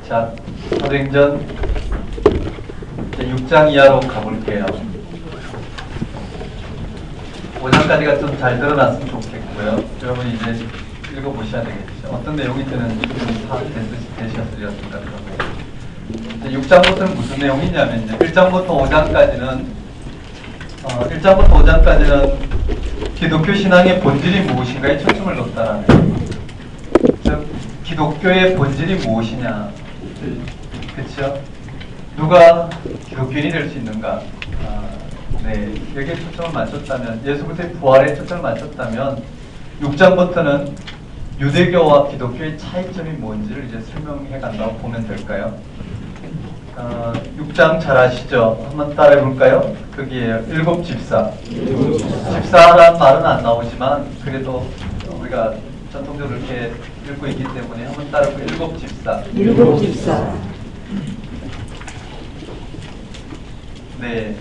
자, 사도행전 6장 이하로 가볼게요. 5장까지가 좀 잘 드러났으면 좋겠고요. 여러분 이제 읽어보셔야 되겠죠. 어떤 내용이 되는지 좀 되셨으리였습니다. 6장부터는 무슨 내용이냐면 이제 1장부터 5장까지는 1장부터 5장까지는 기독교 신앙의 본질이 무엇인가에 초점을 뒀다라는 거예요. 즉 기독교의 본질이 무엇이냐, 그렇죠? 누가 기독교인이 될 수 있는가? 네, 여기에 초점을 맞췄다면, 예수 그리스도의 부활에 초점을 맞췄다면 6장부터는 유대교와 기독교의 차이점이 뭔지를 이제 설명해 간다고 보면 될까요? 6장 잘 아시죠? 한번 따라해 볼까요? 거기에 일곱 집사. 집사라는 말은 안 나오지만 그래도 우리가 전통적으로 이렇게 읽고 있기 때문에 한번 따라해 볼까요? 일곱 집사. 일곱 집사. 네.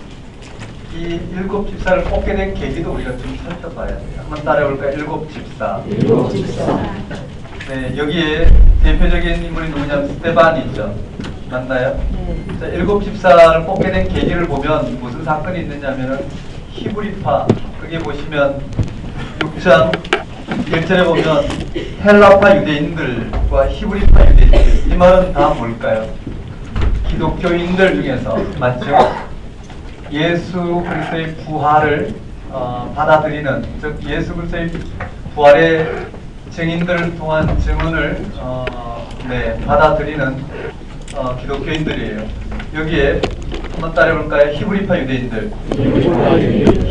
이 일곱 집사를 뽑게 된 계기도 우리가 좀 살펴봐야 돼요. 한번 따라해 볼까요? 일곱 집사. 일곱 집사. 네, 여기에 대표적인 인물이 누구냐면 스데반이죠. 맞나요? 네. 자, 일곱 집사를 뽑게 된 계기를 보면 무슨 사건이 있느냐면은 히브리파, 거기에 보시면 6장 1절에 보면 헬라파 유대인들과 히브리파 유대인들, 이 말은 다 뭘까요? 기독교인들 중에서, 맞죠? 예수 그리스도의 부활을 받아들이는, 즉 예수 그리스도의 부활의 증인들을 통한 증언을 받아들이는 기독교인들이에요. 여기에 한번 따라해볼까요? 히브리파 유대인들.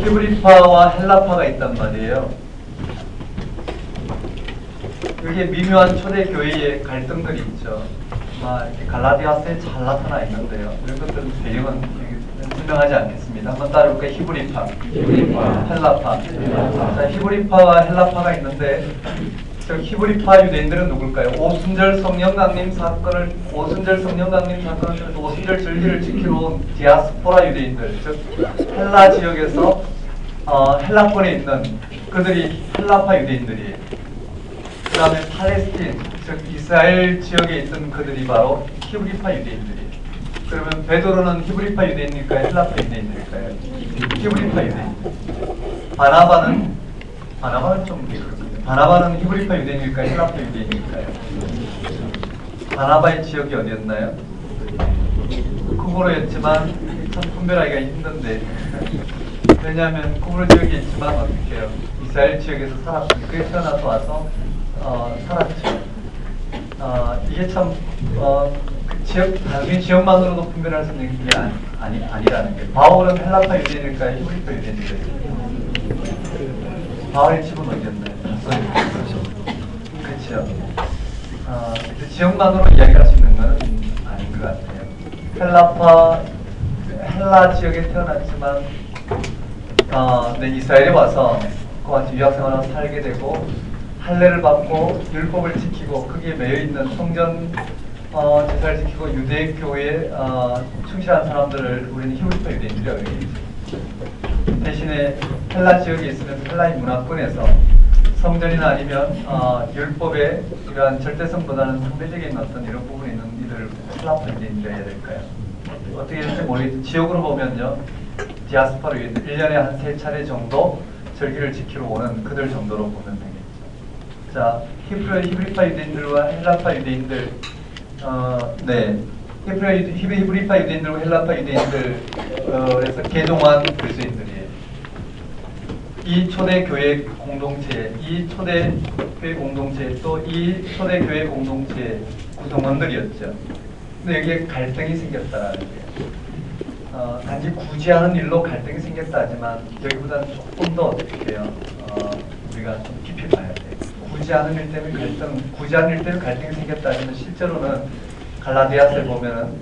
히브리파와 헬라파가 있단 말이에요. 여기에 미묘한 초대교회의 갈등들이 있죠. 이렇게 갈라디아서에 잘 나타나 있는데요. 이런 것들은 배경은 설명하지 않겠습니다. 한번 따라해볼까요? 히브리파, 헬라파. 자, 히브리파와 헬라파가 있는데, 히브리파 유대인들은 누굴까요? 오순절 성령 강림 사건을 오순절 절기를 지키러 온 디아스포라 유대인들, 즉 헬라 지역에서 헬라권에 있는 그들이 헬라파 유대인들이에요. 그 다음에 팔레스틴, 즉 이스라엘 지역에 있던 그들이 바로 히브리파 유대인들이에요. 그러면 베드로는 히브리파 유대인일까요? 헬라파 유대인일까요? 히브리파 유대인. 바나바는 좀 그렇거든요. 바나바는 히브리파 유대인일까요? 헬라파 유대인일까요? 바나바의 지역이 어디였나요? 쿠브로였지만 참 분별하기가 힘든데, 왜냐하면 쿠브로 지역에 있지만 어떻게 해요? 이스라엘 지역에서 살았고 그게 태어나서 와서 살았죠. 이게 참 단순히 지역만으로도 분별할 수 있는 게 아니라는 게, 바울은 헬라파 유대인일까요? 히브리파 유대인일까요? 바울의 집은 어디였나요? 그렇죠. 지역만으로 이야기할 수 있는 건 아닌 것 같아요. 헬라 지역에 태어났지만 이스라엘에 와서 그와 같이 유학생활로 살게 되고 할례를 받고 율법을 지키고 거기에 매여 있는 성전 제사를 지키고 유대교에 충실한 사람들을 우리는 히브리파 유대인들이라고 얘기했죠. 대신에 헬라 지역에 있으면서 헬라의 문화권에서 성전이나 아니면 율법의 이러한 절대성보다는 상대적인 어떤 이런 부분이 있는 이들을 헬라파 유대인이라 해야 될까요? 어떻게 될지 모르겠지만 지역으로 보면요, 디아스포라 유대인들 1년에 한 3차례 정도 절기를 지키러 오는 그들 정도로 보면 되겠죠. 자, 히브리파 유대인들과 헬라파 유대인들, 히브리파 유대인들과 헬라파 유대인들에서 개종한 그리스도인들이에요. 이 초대교회 공동체, 또 이 초대교회 공동체의 구성원들이었죠. 근데 여기에 갈등이 생겼다라는 거예요. 단지 구제하는 일로 갈등이 생겼다 하지만 여기보다는 조금 더 어떻게 해요? 우리가 좀 깊이 봐야 돼요. 구제하는 일 때문에 갈등이 생겼다 하지만 실제로는 갈라디아서에 보면은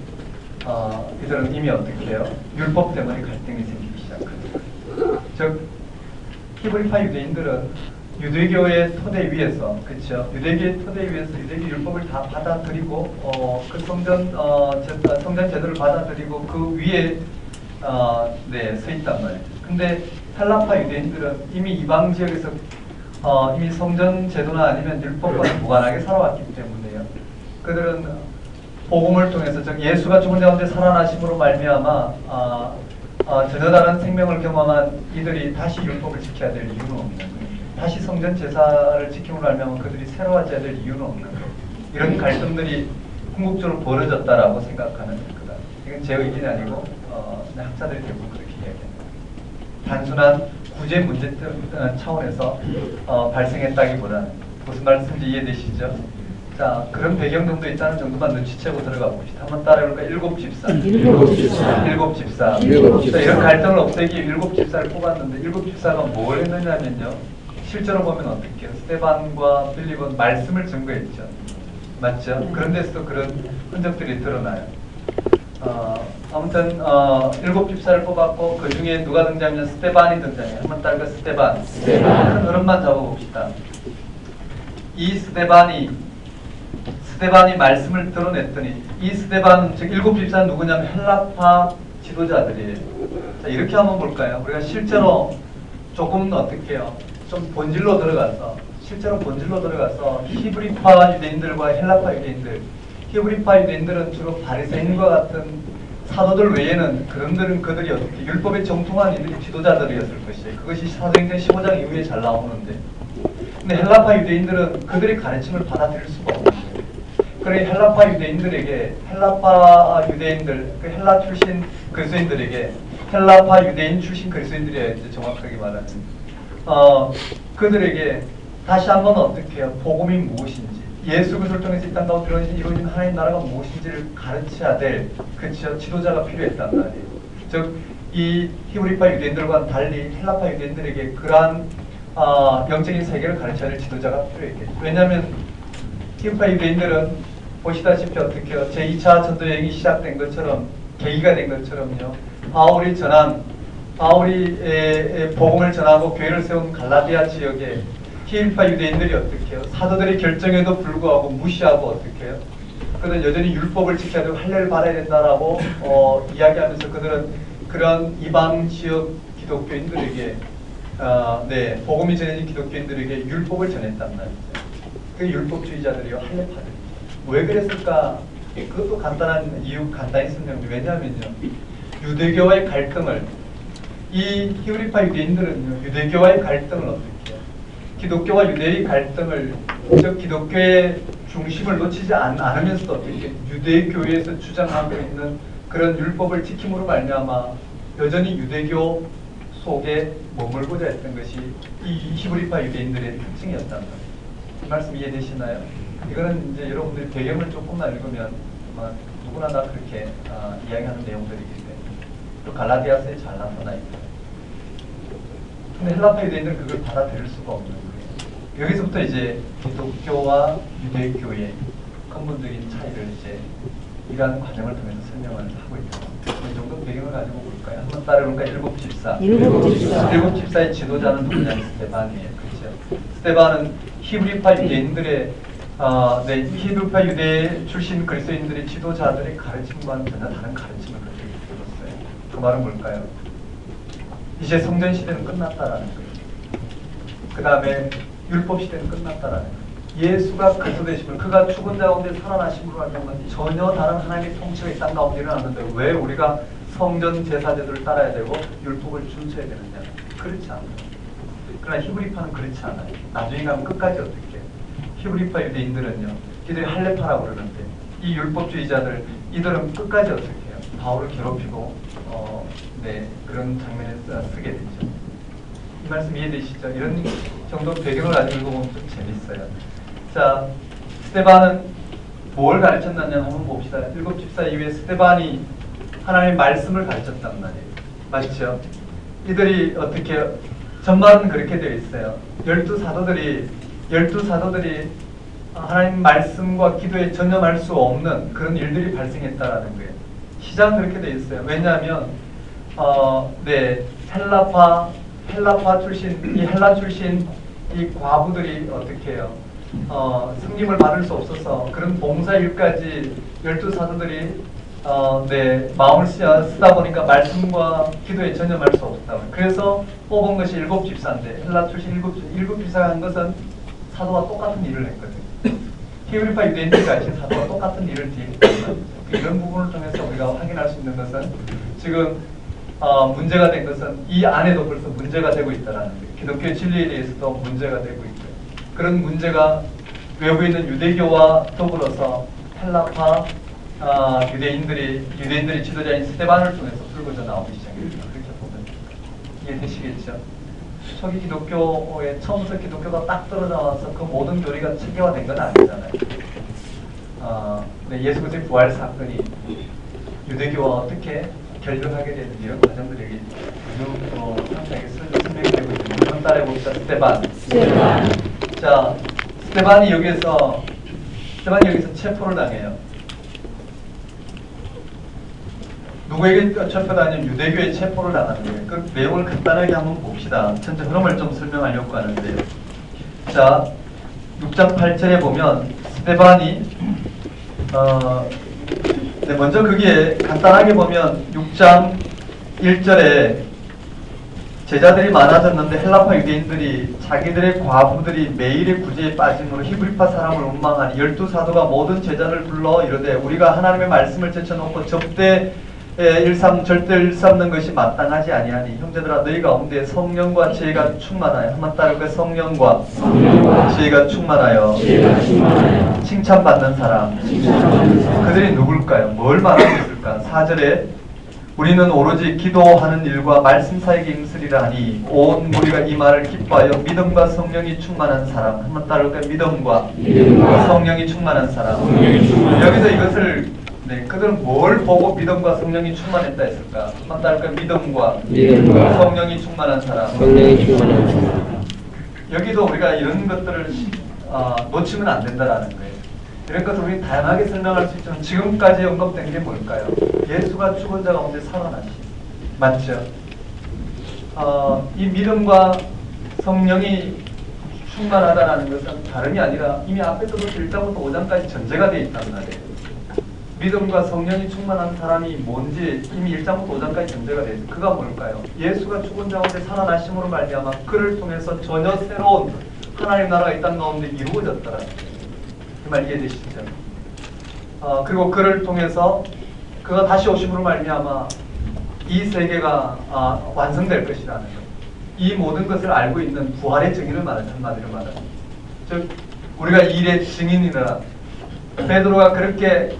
이들은 이미 어떻게 해요? 율법 때문에 갈등이 생기기 시작합니다. 즉 히브리파 유대인들은 유대교의 토대 위에서, 그렇죠? 유대교의 토대 위에서 유대교 율법을 다 받아들이고 그 성전 제도를 받아들이고 그 위에 서 있단 말이에요. 근데 헬라파 유대인들은 이미 이방 지역에서 이미 성전 제도나 아니면 율법과 무관하게 살아왔기 때문에요. 그들은 복음을 통해서 즉 예수가 죽은 자 가운데 살아나심으로 말미암아 전혀 다른 생명을 경험한 이들이 다시 율법을 지켜야 될 이유는 없는 거예요. 다시 성전 제사를 지킴으로 말미암아 그들이 새로워져야 될 이유는 없는 거예요. 이런 갈등들이 궁극적으로 벌어졌다라고 생각하는 거다. 이건 제 의견이 아니고 학자들이 대부분 그렇게 이야기합니다. 단순한 구제 문제 차원에서 발생했다기보다는 무슨 말씀인지 이해되시죠? 자, 그런 배경 정도 있다는 정도만 눈치채고 들어가 봅시다. 한번 따라해볼까? 일곱 집사. 일곱 집사. 일곱 집사. 일곱 집사. 자, 이런 갈등을 없애기 위해 일곱 집사를 뽑았는데 일곱 집사가 뭘 했느냐면요. 실제로 보면 어떻게 해요? 스데반과 빌립은 말씀을 증거했죠. 맞죠? 그런 데서도 그런 흔적들이 드러나요. 아무튼 일곱 집사를 뽑았고 그 중에 누가 등장하면 스데반이 등장해요. 한번 따라가 스데반. 큰 흐름만 잡아봅시다. 이 스데반이 말씀을 드러냈더니 이 스데반 즉 일곱 집사는 누구냐면 헬라파 지도자들이에요. 자, 이렇게 한번 볼까요? 우리가 실제로 조금 어떻게 해요? 좀 본질로 들어가서 히브리파 유대인들과 헬라파 유대인들, 히브리파 유대인들은 주로 바리새인과 같은 사도들 외에는 그들이 어떻게 율법에 정통한 이들이 지도자들이었을 것이에요. 그것이 사도행전 15장 이후에 잘 나오는데, 근데 헬라파 유대인들은 그들의 가르침을 받아들일 수가 없는 거예요. 그래 헬라파 유대인들에게 그 헬라 출신 그리스도인들에게 헬라파 유대인 출신 그리스도인들이야 이제 정확하게 말하면 그들에게 다시 한번 어떻게 해요? 복음이 무엇인지, 예수 그리스도를 통해서 이 땅 가운데 이루어진 하나님 나라가 무엇인지를 가르쳐야 될 지도자가 필요했단 말이에요. 즉 이 히브리파 유대인들과 달리 헬라파 유대인들에게 그러한 영적인 세계를 가르쳐야 될 지도자가 필요했겠죠. 왜냐하면 히브리파 유대인들은 보시다시피 어떻게 해요? 제2차 전도 여행이 시작된 것처럼 계기가 된 것처럼요. 바울이 복음을 전하고 교회를 세운 갈라디아 지역에 히브리파 유대인들이 어떻게 해요? 사도들의 결정에도 불구하고 무시하고 어떻게 해요? 그들은 여전히 율법을 지켜야 되고 할례를 받아야 된다라고 이야기하면서 그들은 그런 이방 지역 기독교인들에게 복음이 전해진 기독교인들에게 율법을 전했단 말이죠. 그 율법주의자들이요, 할례파들. 왜 그랬을까? 그것도 간단한 이유, 간단히 설명드려요. 왜냐하면요, 유대교와의 갈등을 이 히브리파 유대인들은요, 유대교와의 갈등을 어떻게 해요? 기독교와 유대의 갈등을, 즉 기독교의 중심을 놓치지 않으면서도 어떻게 유대교회에서 주장하고 있는 그런 율법을 지킴으로 말미암아 여전히 유대교 속에 머물고자 했던 것이 이 히브리파 유대인들의 특징이었단 말이에요. 이 말씀 이해되시나요? 이거는 이제 여러분들이 배경을 조금만 읽으면 누구나 다 그렇게 이야기하는 내용들이기 때문에 또 갈라디아서에 잘 나타나 있고요. 근데 헬라파 유대인들은 그걸 받아들일 수가 없는 거예요. 여기서부터 이제 기독교와 유대교의 근본적인 차이를 이제 이러한 과정을 통해서 설명을 하고 있다. 이 정도 배경을 가지고 볼까요? 한번 따라해볼까? 일곱 집사의 지도자는 누구냐면 스데반이에요. 그렇죠? 스데반은 히브리파 유대인들의 히브리파 유대 출신 그리스도인들의 지도자들의 가르침과는 전혀 다른 가르침을 그들에게 들었어요. 그 말은 뭘까요? 이제 성전 시대는 끝났다라는 거예요. 그 다음에 율법 시대는 끝났다라는 거예요. 예수가 그리스도 되심을, 그가 죽은 자 가운데 살아나심으로 하면 전혀 다른 하나님의 통치가 이 땅 가운데 일어났는데 왜 우리가 성전 제사 제도를 따라야 되고 율법을 준수해야 되느냐? 그렇지 않아요. 그러나 히브리파는 그렇지 않아요. 나중에 가면 끝까지 어떻게 해요? 히브리파 유대인들은요, 이들이 할례파라고 그러는데 이 율법주의자들, 이들은 끝까지 어떻게 해요? 바울을 괴롭히고 그런 장면에 쓰게 되죠. 이 말씀 이해되시죠? 이런 정도 배경을 가지고 읽어보면 좀 재밌어요. 자, 스데반은 뭘 가르쳤느냐 한번 봅시다. 일곱 집사 이후에 스데반이 하나님의 말씀을 가르쳤단 말이에요. 맞죠? 이들이 어떻게 해요? 전말은 그렇게 되어 있어요. 열두 사도들이 하나님 말씀과 기도에 전념할 수 없는 그런 일들이 발생했다라는 거예요. 시작은 그렇게 되어 있어요. 왜냐하면 헬라 출신 이 과부들이 어떻게 해요? 승림을 받을 수 없어서 그런 봉사일까지 열두 사도들이 마음을 쓰다 보니까 말씀과 기도에 전념할 수 없다. 그래서 뽑은 것이 일곱 집사인데 헬라 출신 일곱 집사가 한 것은 사도와 똑같은 일을 했거든요. 히브리파 유대인들이 가르친 사도와 똑같은 일을 뒤집었다는 이런 부분을 통해서 우리가 확인할 수 있는 것은 지금 문제가 된 것은 이 안에도 벌써 문제가 되고 있다는 거예요. 기독교 진리에 대해서도 문제가 되고 있고요. 그런 문제가 외부에 있는 유대교와 더불어서 헬라파 유대인들이 지도자인 스데반을 통해서 불거져 나오기 시작합니다. 그렇게 보면 이해되시겠죠? 초기 기독교에 처음부터 기독교가 딱 떨어져와서 그 모든 교리가 체계화된 건 아니잖아요. 근데 예수 그리스도의 부활 사건이 유대교와 어떻게 결정하게 되는 이런 과정들이 상세하게 설명이 되고 있습니다. 한번 따라해 봅시다. 스데반. 자, 스데반이 여기서 체포를 당해요. 누구에게 체포당하냐면 유대교에 체포를 당하는 거예요. 그 내용을 간단하게 한번 봅시다. 전체 흐름을 좀 설명하려고 하는데요. 자, 6장 8절에 보면 스데반이 먼저 거기에 간단하게 보면 6장 1절에 제자들이 많아졌는데 헬라파 유대인들이 자기들의 과부들이 매일의 구제에 빠짐으로 히브리파 사람을 원망하니 12사도가 모든 제자를 불러 이르되 우리가 하나님의 말씀을 제쳐놓고 절대 일삼는 것이 마땅하지 아니하니 형제들아 너희 가운데 성령과 지혜가 충만하여 한번 따르고 성령과 지혜가 충만하여 칭찬받는 사람 그들이 누굴까요? 뭘 말하고 있을까? 4절에 우리는 오로지 기도하는 일과 말씀 사역에 임쓰리라 하니 온 무리가 이 말을 기뻐하여 믿음과 성령이 충만한 사람 한번 따르고 믿음과 성령이 충만한 사람 여기서 이것을 그들은 뭘 보고 믿음과 성령이 충만했다 했을까? 한번 따를까? 믿음과 성령이 충만한 사람. 여기도 우리가 이런 것들을 놓치면 안 된다라는 거예요. 이런 것을 우리 다양하게 설명할 수 있지만 지금까지 언급된 게 뭘까요? 예수가 죽은 자 가운데 살아나시. 맞죠? 이 믿음과 성령이 충만하다는 것은 다름이 아니라 이미 앞에서도 1장부터 5장까지 전제가 되어 있단 말이에요. 믿음과 성령이 충만한 사람이 뭔지 이미 1장부터 5장까지 전제가 되어 있어요. 그가 뭘까요? 예수가 죽은 자 가운데 살아나심으로 말미암아 그를 통해서 전혀 새로운 하나님 나라가 이 땅 가운데 이루어졌더라. 그 말 이해되시죠? 그리고 그를 통해서 그가 다시 오심으로 말미암아 이 세계가 완성될 것이라는 것. 이 모든 것을 알고 있는 부활의 증인을 말하죠. 한마디로 말하면. 즉 우리가 이 일의 증인이라 베드로가 그렇게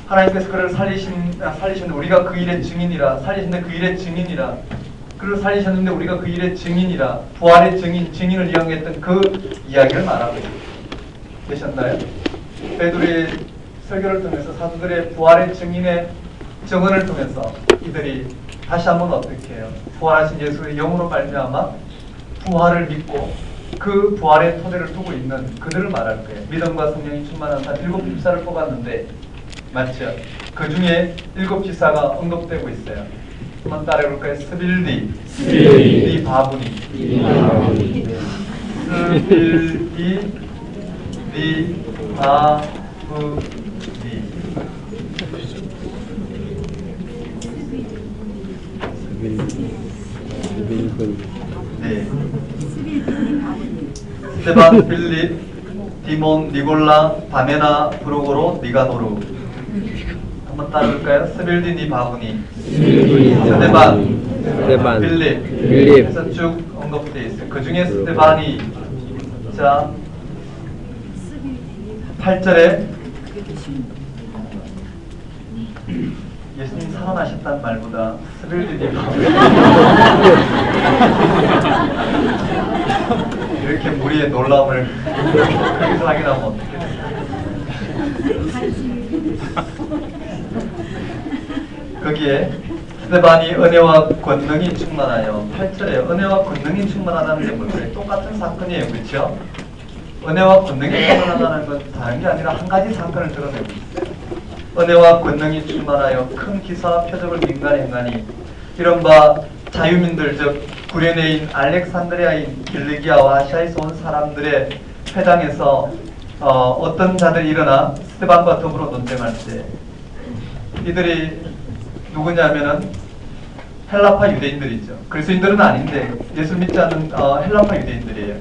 하나님께서 그를 살리셨는데 우리가 그 일의 증인이라 살리셨는데 그 일의 증인이라 그를 살리셨는데 우리가 그 일의 증인이라 부활의 증인을 이야기했던 그 이야기를 말하고 계셨나요? 베드로의 설교를 통해서 사도들의 부활의 증인의 증언을 통해서 이들이 다시 한번 어떻게 해요? 부활하신 예수의 영으로 말미암아 부활을 믿고 그 부활의 토대를 두고 있는 그들을 말할 거예요. 믿음과 성령이 충만한 사 7집사를 뽑았는데 맞죠? 그 중에 7집사가 언급되고 있어요. 한번 따라해볼까요? 스빌디, 니 바브니, 스빌디, 니 바브니. 네. 스테반, 필립, 디몬, 니골라, 바메나, 브로고로, 니가노르. 한번 따라볼까요? 스빌디, 니 바브니, 스테반, 필립. 해서 쭉 언급되어 있어요. 그 중에 스테반이 자 8절에 예수님 살아나셨다는 말보다 스빌디, 니 바브니 이렇게 무리의 놀라움을 거기서 확인하면 어떻게 될까요? 거기에 스데반이 은혜와 권능이 충만하여 8절에 은혜와 권능이 충만하다는 게 뭘까요? 똑같은 사건이에요. 그렇죠? 은혜와 권능이 충만하다는 건 다른 게 아니라 한 가지 사건을 드러내고 있어요. 은혜와 권능이 충만하여 큰 기사와 표적을 민간에 행하니 이른바 자유민들 즉 구레네인 알렉산드리아인 길리기아와 아시아에서 온 사람들의 회당에서 어떤 자들이 일어나 스데반과 더불어 논쟁할 때 이들이 누구냐면은 헬라파 유대인들이죠. 그리스도인들은 아닌데 예수 믿지 않는 헬라파 유대인들이에요.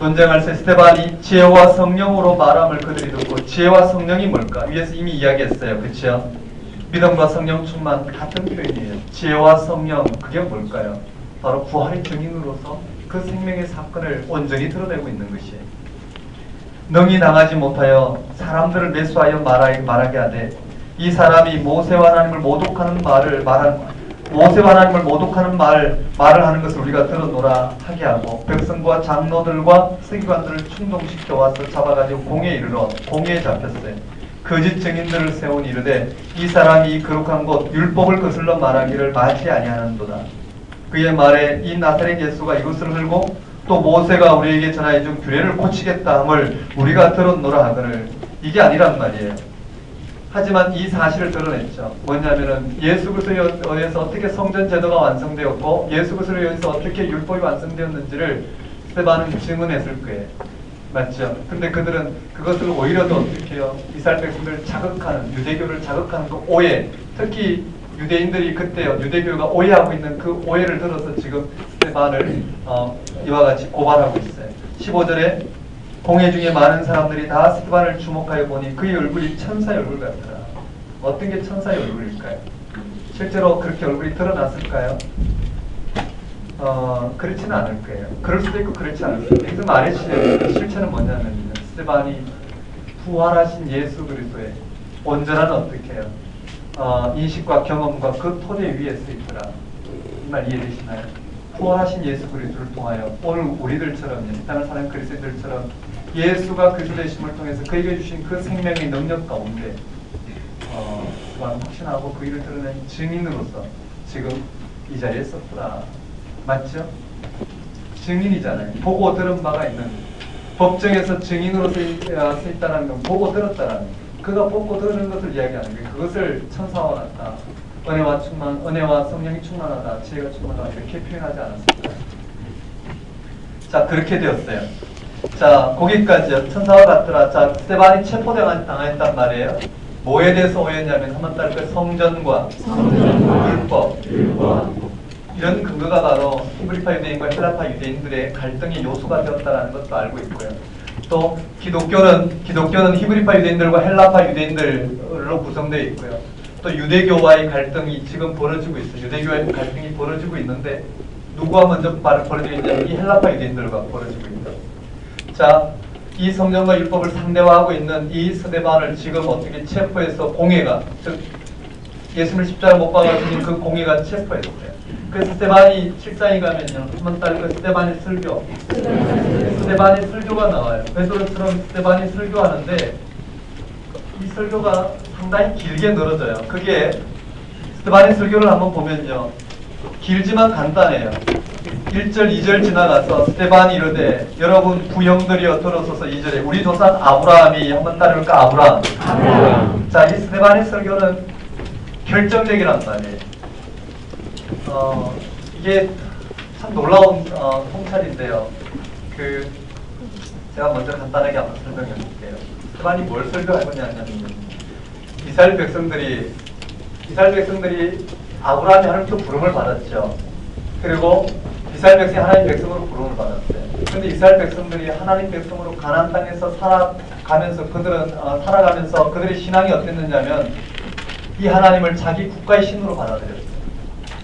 논쟁할 때 스데반이 지혜와 성령으로 말함을 그들이 듣고, 지혜와 성령이 뭘까? 위에서 이미 이야기했어요. 그렇죠? 믿음과 성령 충만 같은 표현이에요. 지혜와 성령, 그게 뭘까요? 바로 부활의 증인으로서 그 생명의 사건을 온전히 드러내고 있는 것이에요. 능히 당하지 못하여 사람들을 매수하여 말하게 하되, 이 사람이 모세와 하나님을 모독하는 말을 하는 것을 우리가 들었노라 하게 하고, 백성과 장로들과 서기관들을 충동시켜 와서 잡아가지고 공회에 이르러 공회에 잡혔어요. 거짓 증인들을 세운 이르되, 이 사람이 이 거룩한 곳 율법을 거슬러 말하기를 마치 아니하는도다. 그의 말에 이 나사렛 예수가 이것을 흘고 또 모세가 우리에게 전하여 준 규례를 고치겠다 함을 우리가 들었노라 하거늘, 이게 아니란 말이에요. 하지만 이 사실을 드러냈죠. 뭐냐면은 예수 그리스도에 의해서 어떻게 성전 제도가 완성되었고 예수 그리스도에 의해서 어떻게 율법이 완성되었는지를 스데반은 증언했을 거예요. 맞죠? 근데 그들은 그것을 오히려 더 어떻게 해요? 이스라엘 백성들을 자극하는, 유대교를 자극하는 그 오해, 특히 유대인들이 그때 유대교가 오해하고 있는 그 오해를 들어서 지금 스데반을 이와 같이 고발하고 있어요. 15절에 공회 중에 많은 사람들이 다 스데반을 주목하여 보니 그의 얼굴이 천사의 얼굴 같더라. 어떤 게 천사의 얼굴일까요? 실제로 그렇게 얼굴이 드러났을까요? 그렇지는 않을 거예요. 그럴 수도 있고 그렇지 않을 수도 있고. 그 말의 실체는 뭐냐면 스데반이 부활하신 예수 그리스도의 온전한 어떻게 해요? 인식과 경험과 그 토대 위에 서 있더라. 이 말 이해되시나요? 부활하신 예수 그리스도를 통하여 오늘 우리들처럼 이 땅을 사는 그리스도인들처럼 예수가 그리스도 되심을 통해서 그에게 주신 그 생명의 능력 가운데 또한 확신하고 그 일을 드러낸 증인으로서 지금 이 자리에 섰구나. 맞죠? 증인이잖아요. 보고 들은 바가 있는, 법정에서 증인으로 서 있다는 건 보고 들었다는 거. 그가 보고 들은 것을 이야기하는 거예요. 그것을 천사와 같다, 은혜와 성령이 충만하다, 지혜가 충만하다 이렇게 표현하지 않았습니다. 자, 그렇게 되었어요. 자, 거기까지요. 천사와 같더라. 자, 스데반이 체포당했단 말이에요. 뭐에 대해서 오해했냐면 한번 따를 거 성전과 율법 이런 근거가 바로 히브리파 유대인과 헬라파 유대인들의 갈등의 요소가 되었다는 것도 알고 있고요. 또 기독교는 히브리파 유대인들과 헬라파 유대인들로 구성되어 있고요. 또 유대교와의 갈등이 지금 벌어지고 있어요. 유대교와의 갈등이 벌어지고 있는데 누구와 먼저 벌어지고 있냐면 이 헬라파 유대인들과 벌어지고 있다. 자, 이 성령과 율법을 상대화하고 있는 이 스데반을 지금 어떻게 체포해서 공회가, 즉 예수님을 십자가 못 박아 죽인 그 공회가 체포했어요. 그래서 스데반이 7장에 가면요, 한번 따르고 스데반의 설교, 스데반의 설교가 나와요. 베드로처럼 스데반이 설교하는데 이 설교가 상당히 길게 늘어져요. 그게 스데반의 설교를 한번 보면요, 길지만 간단해요. 1절, 2절 지나가서 스데반이 이르되 여러분 부형들이여 들어서서 2절에 우리 조상 아브라함이, 한번 따르니까 아브라함. 자, 이 스데반의 설교는 결정적이란 말이에요. 이게 참 놀라운 통찰인데요. 제가 먼저 간단하게 한번 설명해 볼게요. 스데반이 뭘 설교할 거냐면 이스라엘 백성들이 아브라함이 하나님께 부름을 받았죠. 그리고 이스라엘 백성이 하나님 백성으로 부름을 받았어요. 그런데 이스라엘 백성들이 하나님 백성으로 가나안 땅에서 살아가면서 그들의 신앙이 어땠느냐면 이 하나님을 자기 국가의 신으로 받아들였어요.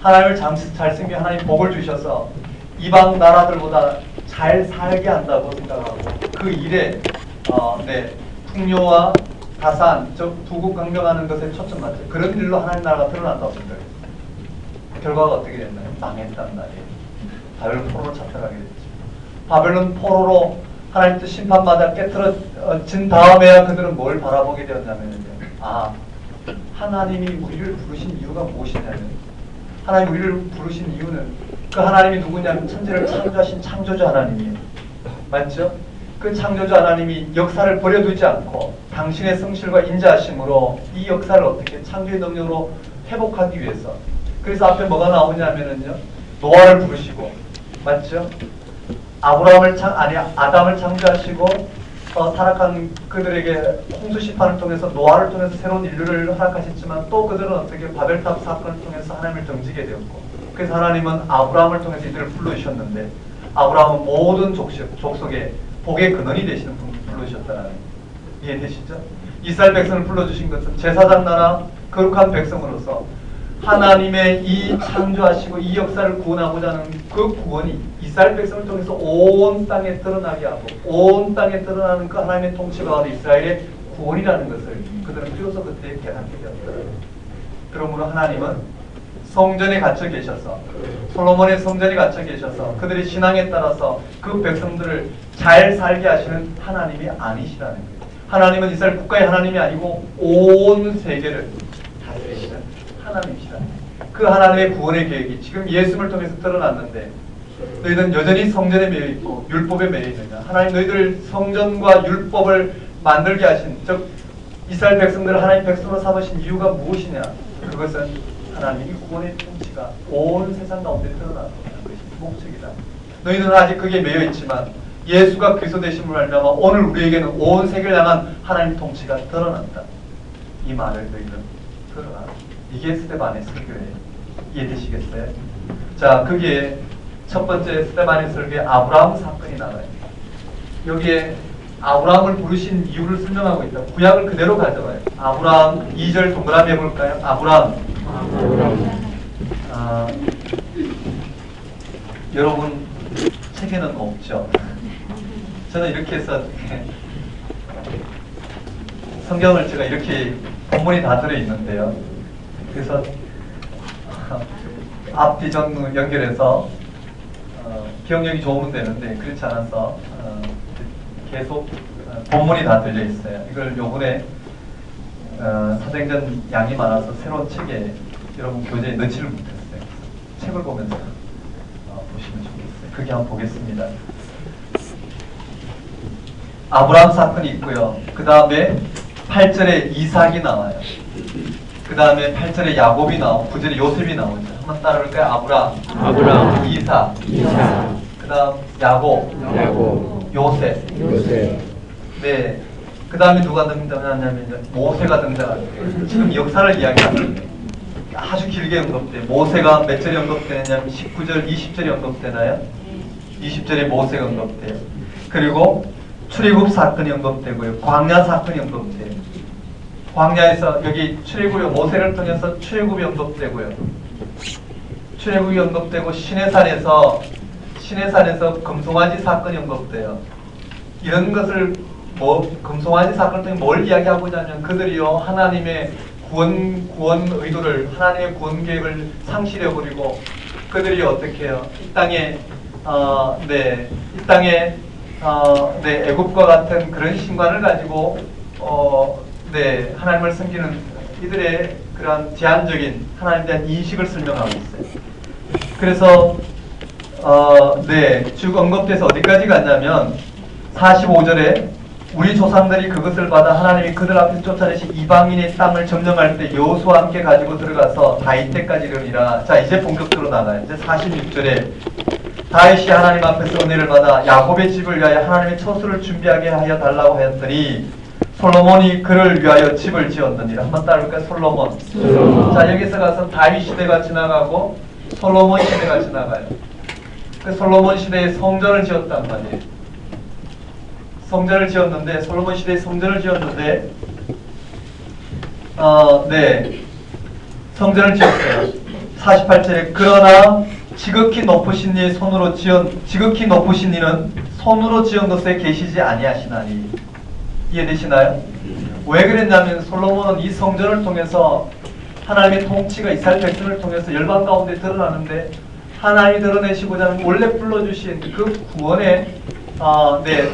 하나님을 잘 섬기 하나님 복을 주셔서 이방 나라들보다 잘 살게 한다고 생각하고 그 일에 풍요와 가산, 즉 부국 강경하는 것에 초점 맞죠. 그런 일로 하나님 나라가 드러난다고 생각했어요. 결과가 어떻게 됐나요? 망했단 말이에요. 바벨론 포로로 잡혀가게 됐죠. 바벨론 포로로 하나님 뜻 심판받아 깨트려진 다음에야 그들은 뭘 바라보게 되었냐면요. 하나님이 우리를 부르신 이유가 무엇이냐면, 하나님 우리를 부르신 이유는 그 하나님이 누구냐면 천지를 창조하신 창조주 하나님이에요. 맞죠? 그 창조주 하나님이 역사를 버려두지 않고 당신의 성실과 인자하심으로 이 역사를 어떻게 창조의 능력으로 회복하기 위해서, 그래서 앞에 뭐가 나오냐면은요, 노아를 부르시고, 맞죠? 아담을 창조하시고 타락한 그들에게 홍수 심판을 통해서 노아를 통해서 새로운 인류를 허락하셨지만 또 그들은 어떻게 바벨탑 사건을 통해서 하나님을 등지게 되었고, 그래서 하나님은 아브라함을 통해서 이들을 불러주셨는데 아브라함은 모든 족속에 복의 근원이 되시는 분을 불러주셨다는 이해되시죠? 이스라엘 백성을 불러주신 것은 제사장 나라 거룩한 백성으로서 하나님의 이 창조하시고 이 역사를 구원하고자 하는 그 구원이 이스라엘 백성을 통해서 온 땅에 드러나게 하고 온 땅에 드러나는 그 하나님의 통치가 바로 이스라엘의 구원이라는 것을 그들은 비로소 그때 깨닫게 되었더라. 그러므로 하나님은 성전에 갇혀 계셔서 솔로몬의 성전에 갇혀 계셔서 그들의 신앙에 따라서 그 백성들을 잘 살게 하시는 하나님이 아니시라는 거예요. 하나님은 이스라엘 국가의 하나님이 아니고 온 세계를 다스리시는 하나님이시라는 거예요. 그 하나님의 구원의 계획이 지금 예수를 통해서 드러났는데 너희는 여전히 성전에 매여 있고 율법에 매여 있느냐. 하나님 너희들 성전과 율법을 만들게 하신 즉 이스라엘 백성들을 하나님 백성으로 삼으신 이유가 무엇이냐. 그것은 하나님이 구원의 통치가 온 세상 가운데 드러나는 것이 목적이다. 너희는 아직 그게 매여 있지만 예수가 그리스도 되심을 알면 오늘 우리에게는 온 세계를 향한 하나님 통치가 드러난다. 이 말을 너희는 들어라. 이게 스데반의 설교예요. 이해되시겠어요? 자, 거기에 첫 번째 스데반의 설교에 아브라함 사건이 나와요. 여기에 아브라함을 부르신 이유를 설명하고 있다. 구약을 그대로 가져와요. 아브라함 2절 동그라미 해볼까요? 아브라함. 여러분 책에는 없죠. 저는 이렇게 해서 성경을 제가 이렇게 본문이 다 들어있는데요. 그래서 앞뒤 전 연결해서 기억력이 좋으면 되는데 그렇지 않아서 계속 본문이 다 들려있어요. 이걸 요번에 사생전 양이 많아서 새로운 책에 여러분 교재에 넣지를 못했어요. 책을 보면서 보시면 좋겠어요. 그게 한번 보겠습니다. 아브라함 사건이 있고요. 그 다음에 8절에 이삭이 나와요. 그 다음에 8절에 야곱이 나오고 9절에 요셉이 나오죠. 한번 따라볼까요? 아브라함, 이삭, 그 다음 야곱, 요셉. 네. 그 다음에 누가 등장하냐면 모세가 등장합니다. 지금 역사를 이야기합니다. 아주 길게 언급돼요. 모세가 몇 절에 언급되느냐면 19절, 20절에 언급되나요? 20절에 모세가 언급돼요. 그리고 출애굽 사건이 언급되고요. 광야 사건이 언급돼요. 광야에서 여기 출애굽이 모세를 통해서 출애굽이 언급되고요. 출애굽이 언급되고 시내산에서 금송아지 사건이 언급돼요. 이런 것을 금송아지 사건을 통해 뭘 이야기하고자 하면 그들이요 하나님의 구원 의도를 하나님의 구원 계획을 상실해버리고 그들이 어떻게 해요? 이 땅에 애굽과 같은 그런 신관을 가지고 하나님을 섬기는 이들의 그런 제한적인 하나님에 대한 인식을 설명하고 있어요. 그래서 쭉 언급돼서 어디까지 갔냐면 45절에 우리 조상들이 그것을 받아 하나님이 그들 앞에서 쫓아내신 이방인의 땅을 점령할 때 여호수아와 함께 가지고 들어가서 다윗 때까지 이르니라. 자, 이제 본격적으로 나가요. 이제 46절에 다윗이 하나님 앞에서 은혜를 받아 야곱의 집을 위하여 하나님의 처소를 준비하게 하여 달라고 하였더니 솔로몬이 그를 위하여 집을 지었느니라. 한번 따라볼까요? 솔로몬. 자, 여기서 가서 다윗 시대가 지나가고 솔로몬 시대가 지나가요. 그 솔로몬 시대에 성전을 지었단 말이에요. 성전을 지었는데 솔로몬 시대에 성전을 지었는데 성전을 지었어요. 48절에 그러나 지극히 높으신 이의 지극히 높으신 이는 손으로 지은 것에 계시지 아니하시나니. 이해되시나요? 왜 그랬냐면 솔로몬은 이 성전을 통해서 하나님의 통치가 이스라엘 백성을 통해서 열방 가운데 드러나는데 하나님이 드러내시고자 하는 원래 불러주신 그 구원의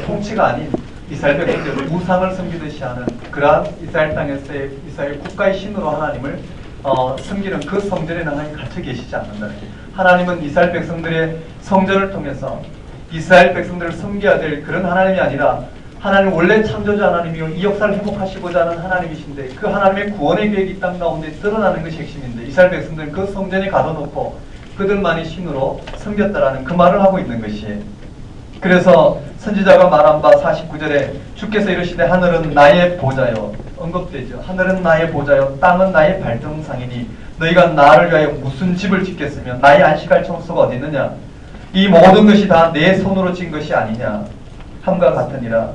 통치가 아닌 이스라엘 백성들 우상을 섬기듯이 하는 그러한 이스라엘 땅에서의 이스라엘 국가의 신으로 하나님을 섬기는 그 성전에 하나님이 갇혀 계시지 않는다는 거예요. 하나님은 이스라엘 백성들의 성전을 통해서 이스라엘 백성들을 섬겨야 될 그런 하나님이 아니라 하나님 원래 창조자 하나님이요 이 역사를 회복하시고자 하는 하나님이신데 그 하나님의 구원의 계획이 이 땅 가운데 드러나는 것이 핵심인데 이스라엘 백성들은 그 성전에 가둬놓고 그들만이 신으로 섬겼다라는 그 말을 하고 있는 것이에요. 그래서 선지자가 말한 바 49절에 주께서 이르시되 하늘은 나의 보좌요. 언급되죠. 하늘은 나의 보좌요 땅은 나의 발등상이니 너희가 나를 위하여 무슨 집을 짓겠으며 나의 안식할 청소가 어디 있느냐. 이 모든 것이 다 내 손으로 진 것이 아니냐. 함과 같으니라.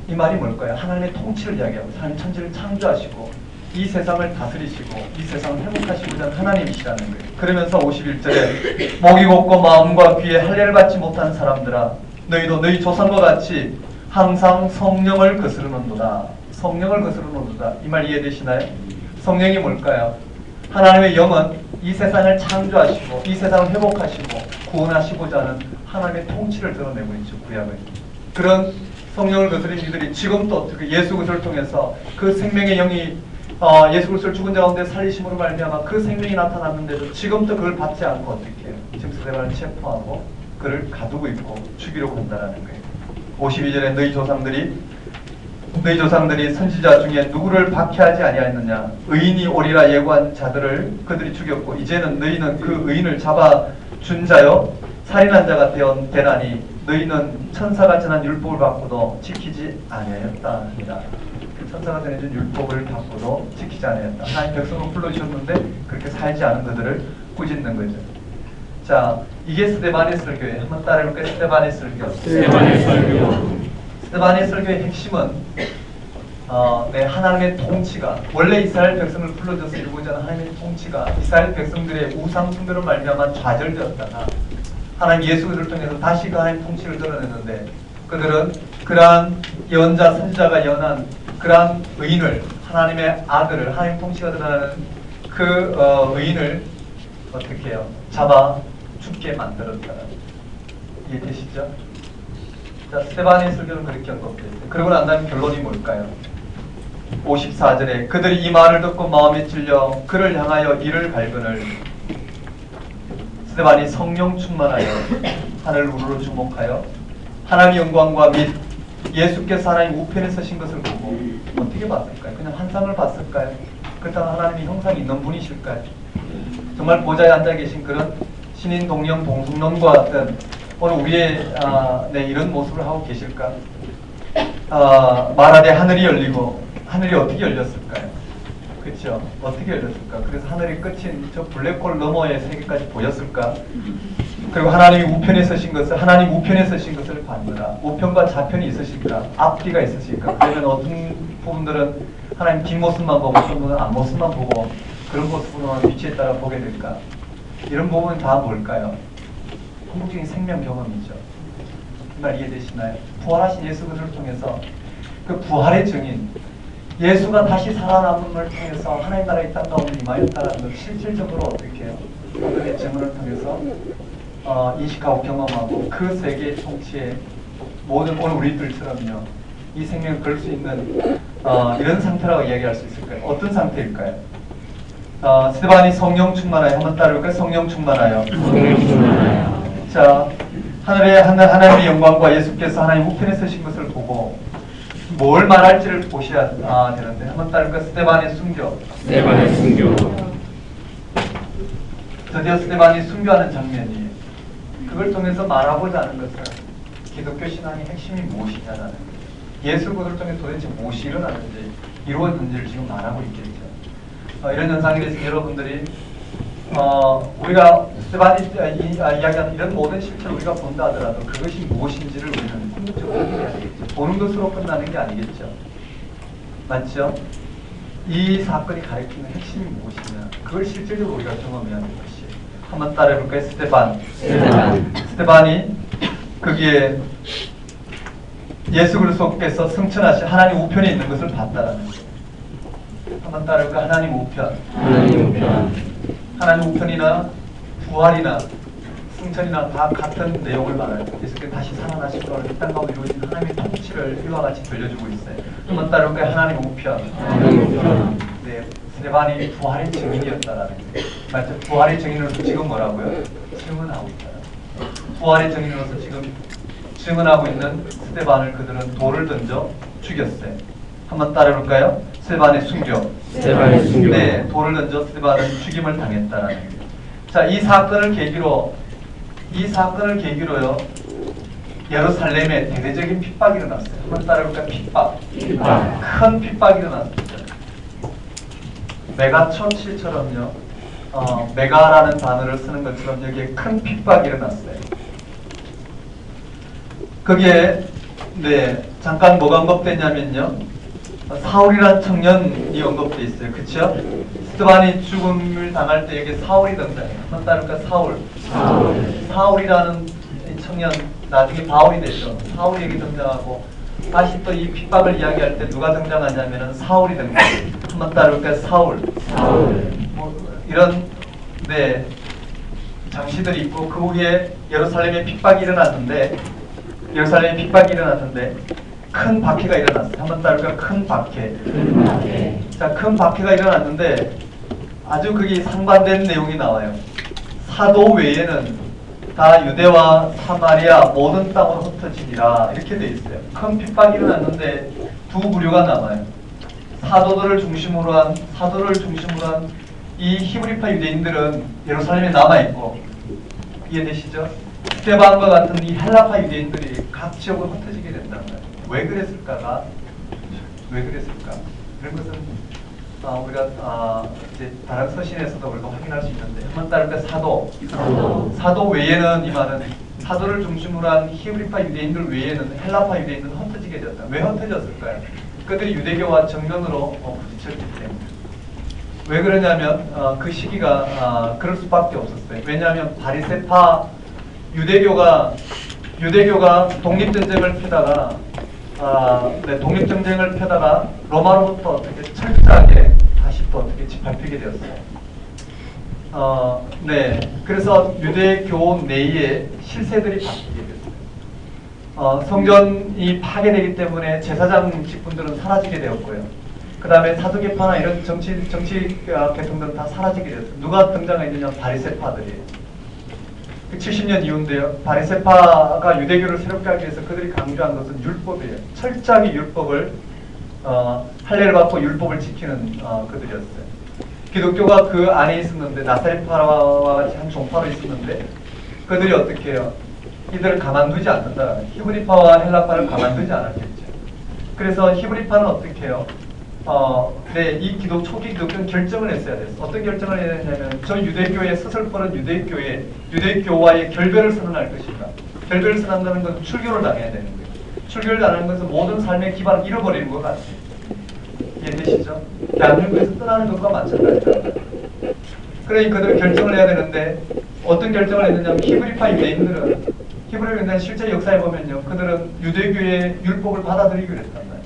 이 말이 뭘까요? 하나님의 통치를 이야기하고 하나님 천지를 창조하시고 이 세상을 다스리시고 이 세상을 회복하시고자 하는 하나님이시라는 거예요. 그러면서 51절에 목이 곱고 마음과 귀에 할례를 받지 못한 사람들아 너희도 너희 조상과 같이 항상 성령을 거스르는도다. 성령을 거스르는도다. 이 말 이해되시나요? 성령이 뭘까요? 하나님의 영은 이 세상을 창조하시고 이 세상을 회복하시고 구원하시고자 하는 하나님의 통치를 드러내고 있죠. 구약은. 그런 성령을 거스린 이들이 지금도 어떻게 예수 그리스도를 통해서 그 생명의 영이 예수 그리스도를 죽은 자 가운데 살리심으로 말미암아 그 생명이 나타났는데도 지금도 그걸 받지 않고 어떻게 해요? 지금 스데반을 체포하고 그를 가두고 있고 죽이려고 한다는 거예요. 52절에 너희 조상들이 선지자 중에 누구를 박해하지 아니하였느냐? 의인이 오리라 예고한 자들을 그들이 죽였고 이제는 너희는 그 의인을 잡아 준 자여 살인한 자가 되나니 너희는 천사가 전한 율법을 받고도 지키지 아니하였다 합니다. 천사가 전해준 율법을 받고도 지키지 아니하였다. 하나님 백성을 불러주셨는데 그렇게 살지 않은 그들을 꾸짖는 거죠. 자, 이게 스데반의 설교예요. 한번 따라해볼까요? 스데반의 설교. 스데반의 설교의 핵심은 하나님의 통치가 원래 이스라엘 백성을 불러줘서 이루고자 하는 하나님의 통치가 이스라엘 백성들의 우상 숭배로 말미암아 좌절되었다가 하나님 예수 그리스도를 통해서 다시 그 하나님 통치를 드러냈는데 그들은 그러한 예언자 선지자가 예언한 그러한 의인을 하나님의 아들을 하나님 통치가 드러나는 그 의인을 어떻게 해요? 잡아 죽게 만들었다. 이해되시죠? 자, 스데반의 설교는 그렇게 언급되어 있어요. 그러고 난 다음에 결론이 뭘까요? 54절에 그들이 이 말을 듣고 마음에 찔려 그를 향하여 이를 갈거늘 스데반이 성령 충만하여 하늘 우르르 주목하여 하나님의 영광과 및 예수께서 하나님 우편에 서신 것을 보고 어떻게 봤을까요? 그냥 환상을 봤을까요? 그렇다면 하나님의 형상이 있는 분이실까요? 정말 보좌에 앉아 계신 그런 신인 동령 동숙론과 같은 오늘 우리의 이런 모습을 하고 계실까? 말하되 하늘이 열리고 하늘이 어떻게 열렸을까요? 그렇죠? 어떻게 열렸을까? 그래서 하늘의 끝인 저 블랙홀 너머의 세계까지 보였을까? 그리고 하나님이 우편에 서신 것을 하나님 우편에 서신 것을 봤느라 우편과 좌편이 있으실까? 앞뒤가 있으실까? 그러면 어떤 부분들은 하나님 뒷모습만 보고 어떤 분은 앞모습만 보고 그런 모습으로만 위치에 따라 보게 될까? 이런 부분은 다 뭘까요? 궁극적인 생명 경험이죠. 이 말 이해되시나요? 부활하신 예수 그리스도를 통해서 그 부활의 증인 예수가 다시 살아남음을 통해서 하나님 나라의 땅 가운데 임하였다는 걸 실질적으로 어떻게 해요? 그의 증언을 통해서 인식하고 경험하고 그 세계의 통치에 모든 오늘 우리들처럼요 이 생명을 걸 수 있는 이런 상태라고 이야기할 수 있을까요? 어떤 상태일까요? 스데반이 성령 충만하여 한번 따라볼까요? 성령 충만하여. 자, 하나님의 영광과 예수께서 하나님 우편에 서신 것을 보고 뭘 말할지를 보셔야 되는데 한번 따라볼까요? 스데반의 순교. 드디어 스데반이 순교하는 장면이에요. 그걸 통해서 말하고자 하는 것은 기독교 신앙의 핵심이 무엇이냐라는 거예요. 예수 그리스도를 통해 도대체 무엇이 일어나는지 이루어졌는지를 지금 말하고 있겠죠. 이런 현상에 대해서 여러분들이 우리가 스데반이 이야기하는 이런 모든 실체를 우리가 본다 하더라도 그것이 무엇인지를 우리는 궁극적으로 확인해야 되겠죠. 보는 것으로 끝나는 게 아니겠죠. 맞죠? 이 사건이 가리키는 핵심이 무엇이냐 그걸 실질적으로 우리가 경험해야 하는 것이에요. 한번 따라해볼까요? 스데반이 거기에 예수 그리스도께서 승천하신 하나님 우편에 있는 것을 봤다라는 거예요. 한번 따라해볼까요? 하나님 우편. 하나님 우편이나 부활이나 승천이나 다 같은 내용을 말해요. 예수께서 다시 살아나신 걸 이 땅 가운데 이루어진 하나님의 통치를 이와 같이 들려주고 있어요. 한번 따라해볼까요? 하나님 우편. 네, 스데반이 부활의 증인이었다라는 거예요. 맞죠? 부활의 증인으로서 지금 뭐라고요? 증언하고 있다. 부활의 증인으로서 지금 증언하고 있는 스데반을 그들은 돌을 던져 죽였어요. 한번 따라해볼까요? 스데반의 순교. 네, 돌을 던져 스데반은 죽임을 당했다라는 거예요. 자, 이 사건을 계기로요 예루살렘에 대대적인 핍박이 일어났어요. 한번 따라해볼까요? 핍박. 큰 핍박이 일어났습니다. 메가처치처럼요 메가라는 단어를 쓰는 것처럼 여기에 큰 핍박이 일어났어요. 거기에 네, 잠깐 뭐가 언급되냐면요. 사울이라는 청년이 언급돼 있어요. 그쵸? 스테반이 죽음을 당할 때 여기 사울이 등장해요. 한번 따를까? 사울. 사울이라는 이 청년, 나중에 바울이 되죠. 사울이 여기 등장하고, 다시 또 이 핍박을 이야기할 때 누가 등장하냐면은 사울이 등장해요. 한번 따를까? 사울. 뭐 이런, 네, 장시들이 있고, 그 후에 예루살렘에 핍박이 일어났는데, 큰 박해가 일어났어요. 한번 따를까? 큰 박해. 자, 큰 박해가 일어났는데 아주 그게 상반된 내용이 나와요. 사도 외에는 다 유대와 사마리아 모든 땅으로 흩어지리라 이렇게 돼 있어요. 큰 핍박이 일어났는데 두 부류가 남아요. 사도를 중심으로 한 이 히브리파 유대인들은 예루살렘에 남아 있고, 이해되시죠? 스테반과 같은 이 헬라파 유대인들이 각 지역으로 흩어지게 된다는 거예요. 왜 그랬을까? 그런 것은 우리가 이제 다른 서신에서도 우리가 확인할 수 있는데, 한번 따를까? 사도 외에는, 이 말은 사도를 중심으로 한 히브리파 유대인들 외에는 헬라파 유대인들은 흩어지게 되었다. 왜 흩어졌을까요? 그들이 유대교와 정면으로 부딪혔기 때문에. 왜 그러냐면 그 시기가 그럴 수밖에 없었어요. 왜냐하면 바리새파 유대교가 독립전쟁을 펴다가 독립전쟁을 펴다가 로마로부터 어떻게 철저하게 다시 또 어떻게 짓밟히게 되었어요. 네, 그래서 유대교 내에 실세들이 바뀌게 됐어요. 성전이 파괴되기 때문에 제사장 직분들은 사라지게 되었고요. 그 다음에 사두개파나 이런 정치 계통들은 다 사라지게 되었어요. 누가 등장했느냐? 바리새파들이에요. 70년 이후인데요. 바리새파가 유대교를 새롭게 하기 위해서 그들이 강조한 것은 율법이에요. 철저하게 율법을 할례를 받고 율법을 지키는 그들이었어요. 기독교가 그 안에 있었는데, 나사렛파와 같이 한 종파로 있었는데, 그들이 어떻게 해요? 이들을 가만두지 않는다. 히브리파와 헬라파를 가만두지 않았겠죠. 그래서 히브리파는 어떻게 해요? 네, 이 초기 기독교는 결정을 했어야 됐어. 어떤 결정을 해야 되냐면, 저 유대교의 스슬퍼른 유대교와의 결별을 선언할 것인가. 결별을 선언한다는 건 출교를 당해야 되는 거예요. 출교를 당하는 것은 모든 삶의 기반을 잃어버리는 것 같아요. 이해되시죠? 대한민국에서 떠나는 것과 마찬가지다. 그러니 그들은 결정을 해야 되는데, 어떤 결정을 했느냐면, 히브리파 유대인들은 실제 역사에 보면요, 그들은 유대교의 율법을 받아들이기로 했단 말이에요.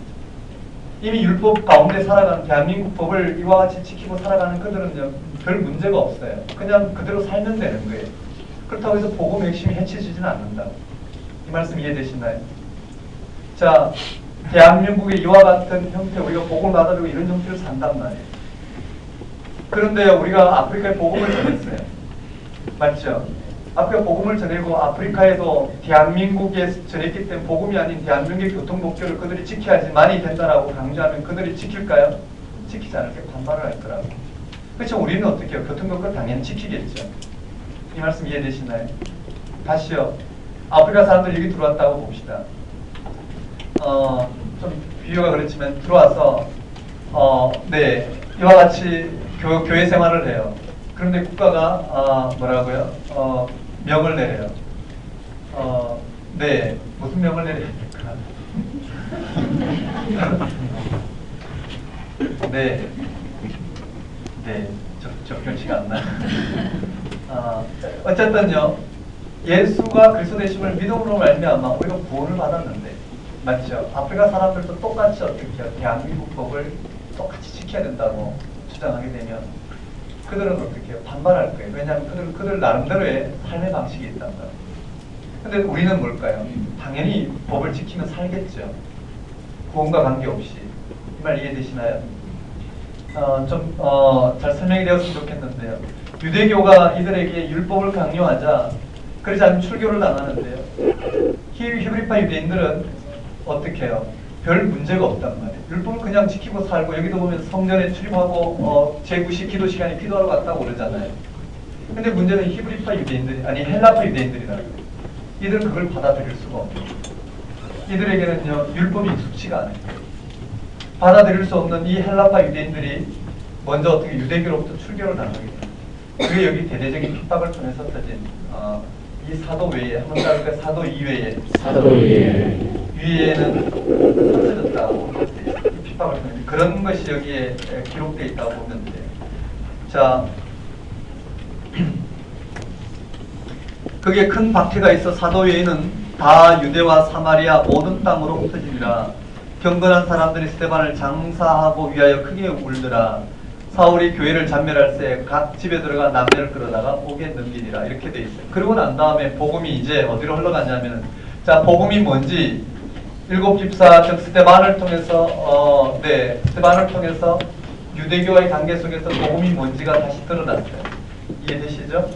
이미 율법 가운데 살아가는, 대한민국 법을 이와 같이 지키고 살아가는 그들은요, 별 문제가 없어요. 그냥 그대로 살면 되는 거예요. 그렇다고 해서 복음 핵심이 해치지지는 않는다. 이 말씀 이해되시나요? 자, 대한민국의 이와 같은 형태, 우리가 복음을 받아들이고 이런 형태를 산단 말이에요. 그런데 우리가 아프리카에 복음을 전했어요. 맞죠? 아프리카 복음을 전하고 아프리카에도 대한민국에 전했기 때문에 복음이 아닌 대한민국의 교통법규를 그들이 지켜야지만이 된다라고 강조하면 그들이 지킬까요? 지키지 않을 게 반발을 할 거라고. 그렇죠? 우리는 어떻게 해요? 교통법규를 당연히 지키겠죠. 이 말씀 이해되시나요? 다시요. 아프리카 사람들이 여기 들어왔다고 봅시다. 좀 비유가 그렇지만 들어와서 네, 이와 같이 교회 생활을 해요. 그런데 국가가 뭐라고요? 명을 내려요. 네, 무슨 명을 내려야 될까? 네, 적절치가 안 나요. 어쨌든요, 예수가 그리스도 되심을 믿음으로 말미암아 우리가 구원을 받았는데, 맞죠? 아프리카 사람들도 똑같이 어떻게 해요? 대한민국 법을 똑같이 지켜야 된다고 주장하게 되면 그들은 어떻게 해요? 반발할 거예요. 왜냐하면 그들 나름대로의 삶의 방식이 있단 말이에요. 근데 우리는 뭘까요? 당연히 법을 지키면 살겠죠. 구원과 관계없이. 이 말 이해되시나요? 잘 설명이 되었으면 좋겠는데요. 유대교가 이들에게 율법을 강요하자 그러지 않으면 출교를 당하는데요. 히브리파 유대인들은 어떻게 해요? 별 문제가 없단 말이에요. 율법을 그냥 지키고 살고, 여기도 보면 성전에 출입하고 제9시 기도 시간에 기도하러 갔다고 그러잖아요. 근데 문제는 히브리파 유대인들이, 아니 헬라파 유대인들이라고. 이들은 그걸 받아들일 수가 없는 거예요. 이들에게는요, 율법이 익숙치가 않아요. 받아들일 수 없는 이 헬라파 유대인들이 먼저 어떻게 유대교로부터 출교를 당하게 됩니다. 그게 여기 대대적인 핍박을 통해서 터진 이 사도 외에 한번 따를까요? 사도 이외에. 사도 위에 위에는 흩어졌다. 핍박을 통해 그런 것이 여기에 기록되어 있다고 보면 돼요. 자, 그게 큰 박해가 있어 사도 외에는 다 유대와 사마리아 모든 땅으로 흩어지니라. 경건한 사람들이 스데반을 장사하고 위하여 크게 울더라. 사울이 교회를 잔멸할 때 각 집에 들어가 남녀를 끌어다가 옥에 넘기니라. 이렇게 돼 있어요. 그러고 난 다음에 복음이 이제 어디로 흘러가냐면, 자, 복음이 뭔지 일곱 집사 즉 스데반을 통해서 스데반을 통해서 유대교와의 관계 속에서 복음이 뭔지가 다시 드러났어요. 이해되시죠?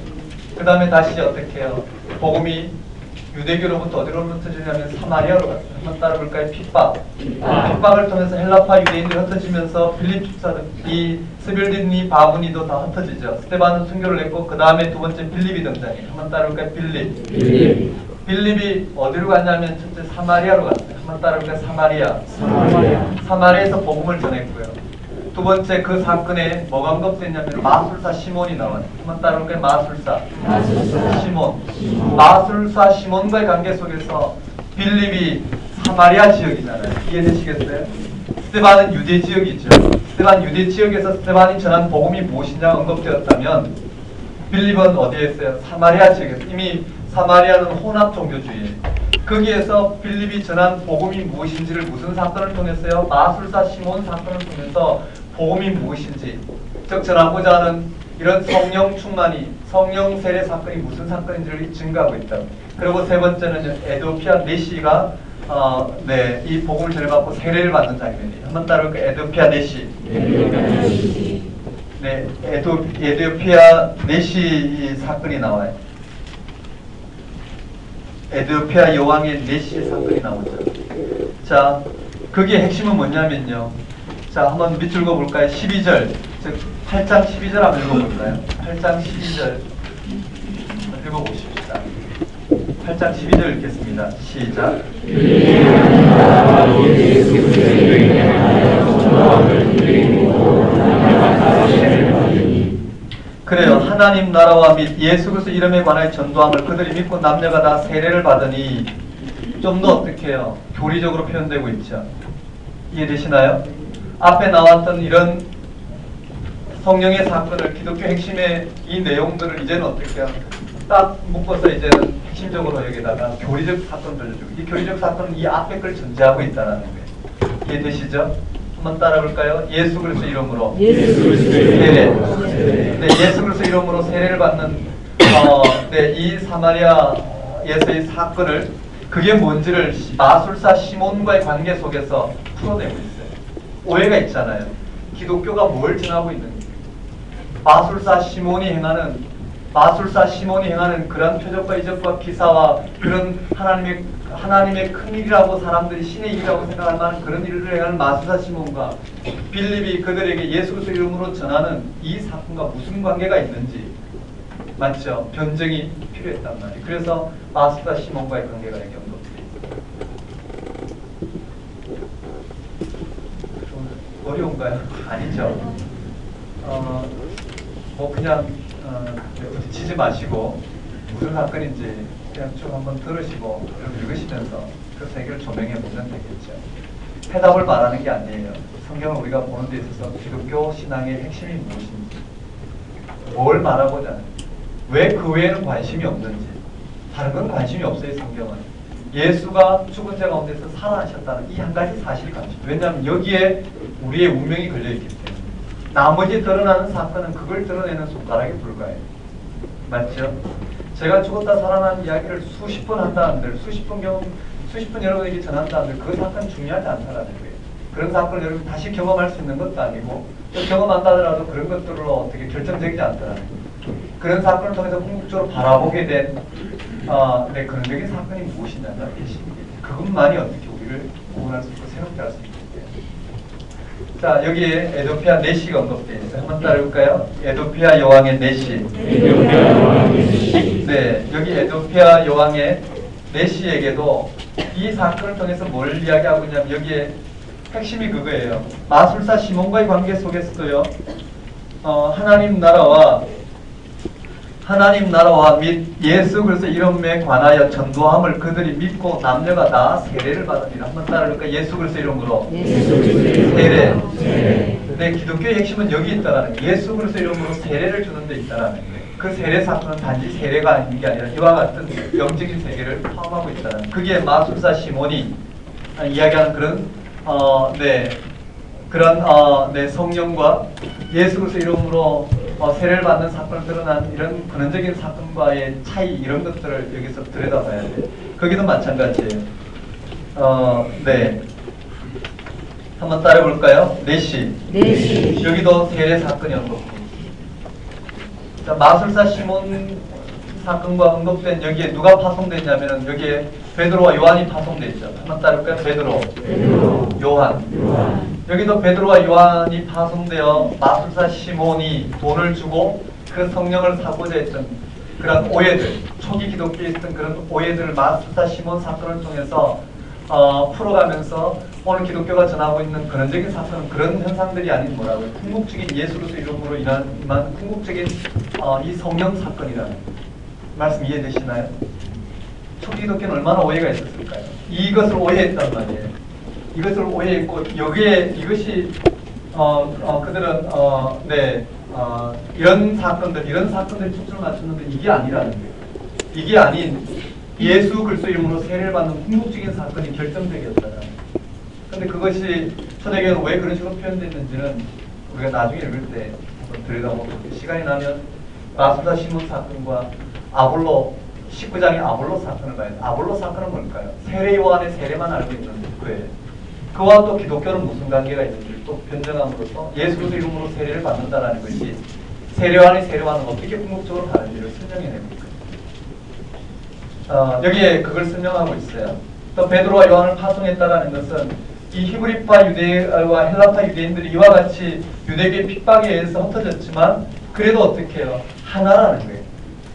그 다음에 다시 어떻게 해요? 복음이 유대교로부터 어디로 흩어지냐면 사마리아로 갔어요. 한번 따라볼까요? 핍박을 통해서 헬라파 유대인들이 흩어지면서 빌립 집사들, 이 스빌딘이 바브니도 다 흩어지죠. 스데반은 순교를 했고 그 다음에 두 번째 빌립이 등장해요. 한번 따라볼까요? 빌립이 어디로 갔냐면 첫째 사마리아로 갔어요. 한번 따라볼까요? 사마리아에서 복음을 전했고요. 두 번째 그 사건에 뭐가 언급됐냐면 마술사 시몬이 나와요. 한번 따라볼까요? 마술사 시몬. 마술사 시몬과의 관계 속에서 빌립이 사마리아 지역이잖아요. 이해되시겠어요? 스데반은 유대 지역이죠. 스데반 유대 지역에서 스데반이 전한 복음이 무엇이냐 언급되었다면 빌립은 어디에 있어요? 사마리아 지역에서. 이미 사마리아는 혼합 종교주의예요. 거기에서 빌립이 전한 복음이 무엇인지를 무슨 사건을 통해서요? 마술사 시몬 사건을 통해서 복음이 무엇인지, 즉 전하고자 하는 이런 성령 충만이, 성령 세례 사건이 무슨 사건인지를 증가하고 있다. 그리고 세 번째는 에도피아 네시가 이 복음을 전해받고 세례를 받는 장면이에요. 한번 따라볼까요? 에도피아 네시. 네, 에도피아 네시 사건이 나와요. 에도피아 여왕의 네시 사건이 나오죠. 자, 그게 핵심은 뭐냐면요. 자, 한번 밑줄 그어볼까요? 12절, 즉 8장 12절 한번 읽어볼까요? 8장 12절 읽어보십시다. 8장 12절 읽겠습니다. 시작. 그래요. 하나님 나라와 및 예수 그리스도 이름에 관하여 전도함을 그들이 믿고 남녀가 다 세례를 받으니, 좀 더 어떻게 해요? 교리적으로 표현되고 있죠. 이해되시나요? 앞에 나왔던 이런 성령의 사건을, 기독교 핵심의 이 내용들을 이제는 어떻게 해요? 딱 묶어서 이제는 핵심적으로 여기다가 교리적 사건들을 주고, 이 교리적 사건은 이 앞에 걸 전제하고 있다는 거예요. 이해되시죠? 한번 따라볼까요? 예수 그리스도 이름으로 세례. 네, 예수 그리스도 이름으로 세례를 받는 이 사마리아에서의 사건을, 그게 뭔지를 마술사 시몬과의 관계 속에서 풀어내고 있어요. 오해가 있잖아요. 기독교가 뭘 전하고 있는지. 마술사 시몬이 행하는 그런 표적과 이적과 기사와 그런 하나님의 큰 일이라고 사람들이 신의 일이라고 생각할 만한 그런 일을 행하는 마술사 시몬과 빌립이 그들에게 예수 그리스도 이름으로 전하는 이 사건과 무슨 관계가 있는지, 맞죠? 변증이 필요했단 말이에요. 그래서 마술사 시몬과의 관계가 여기 언급되어 있어요. 어려운가요? 아니죠. 그냥 부딪히지 마시고 무슨 사건인지 그냥 쭉 한번 들으시고 읽으시면서 그 세계를 조명해 보면 되겠죠. 해답을 말하는 게 아니에요. 성경을 우리가 보는 데 있어서 기독교 신앙의 핵심이 무엇인지, 뭘 말하고자 하는지, 왜 그 외에는 관심이 없는지. 다른 건 관심이 없어요. 성경은 예수가 죽은 자 가운데서 살아나셨다는 이 한 가지 사실이 관심. 왜냐하면 여기에 우리의 운명이 걸려있기 때문에. 나머지 드러나는 사건은 그걸 드러내는 손가락에 불과해요. 맞죠? 제가 죽었다 살아난 이야기를 수십 번 한다는들, 수십 번 여러분에게 전한다는들, 그 사건은 중요하지 않다는 거예요. 그런 사건을 여러분 다시 경험할 수 있는 것도 아니고, 또 경험한다 하더라도 그런 것들로 어떻게 결정적이지 않다는 거예요. 그런 사건을 통해서 궁극적으로 바라보게 된 근원적인 사건이 무엇이냐가 핵심이겠죠. 그것만이 어떻게 우리를 구원할 수 있고 새롭게 할 수 있겠죠. 자, 여기에 에도피아 네시가 언급되어 있어요. 한번 따라볼까요? 에도피아 여왕의 네시. 네, 여기 에도피아 여왕의 네시에게도 이 사건을 통해서 뭘 이야기하고 있냐면, 여기에 핵심이 그거예요. 마술사 시몬과의 관계 속에서도요, 하나님 나라와 하나님 나라와 및 예수 그리스도 이름에 관하여 전도함을 그들이 믿고 남녀가 다 세례를 받으니라. 한번 따라할까? 예수 그리스도 이름으로 세례. 네, 기독교의 핵심은 여기 있다라는 거예요. 예수 그리스도 이름으로 세례를 주는 데 있다라는 거예요. 그 세례 사건은 단지 세례가 아닌 게 아니라 이와 같은 영적인 세계를 포함하고 있다는 거예요. 그게 마술사 시몬이 이야기하는 그런 그런 성령과 예수 그리스도 이름으로 세례를 받는 사건을 드러난 이런 근원적인 사건과의 차이, 이런 것들을 여기서 들여다봐야 돼요. 거기도 마찬가지예요. 네. 한번 따라 볼까요? 넷시. 여기도 세례 사건이 언급됩니다. 자, 마술사 시몬 사건과 언급된 여기에 누가 파송됐냐면은 여기에 베드로와 요한이 파송됐죠. 한번 따라 볼까요? 베드로. 요한. 여기도 베드로와 요한이 파송되어 마술사 시몬이 돈을 주고 그 성령을 사고자 했던 그런 오해들, 초기 기독교에 있었던 그런 오해들을 마술사 시몬 사건을 통해서 풀어가면서 오늘 기독교가 전하고 있는 근원적인 사건은 그런 현상들이 아닌 뭐라고요? 궁극적인 예수 그리스도 이름으로 인한 궁극적인 이 성령 사건이라는 말씀 이해되시나요? 초기 기독교는 얼마나 오해가 있었을까요? 이것을 오해했단 말이에요. 이것을 오해했고 여기에 이것이 그들은 이런 사건들이 초점을 맞췄는데 이게 아니라는 거예요. 이게 아닌 예수 그리스도 이름으로 세례를 받는 궁극적인 사건이 결정적이었다는 거예요. 그런데 그것이 초대교회는 왜 그런 식으로 표현됐는지는 우리가 나중에 읽을 때 한번 들여다보고 시간이 나면 마술사 시몬 사건과 아볼로 19장의 아볼로 사건을 봐야 돼요. 아볼로 사건은 뭘까요? 세례 요한의 세례만 알고 있는 거예요. 그와 또 기독교는 무슨 관계가 있는지 또 변정함으로써 예수 그리스도 이름으로 세례를 받는다라는 것이 세례 요한의 세례와는 어떻게 궁극적으로 다른지를 설명해냅니다. 여기에 그걸 설명하고 있어요. 또 베드로와 요한을 파송했다라는 것은 이 히브리파 유대와 헬라파 유대인들이 이와 같이 유대교의 핍박에 의해서 흩어졌지만 그래도 어떻게 해요? 하나라는 거예요.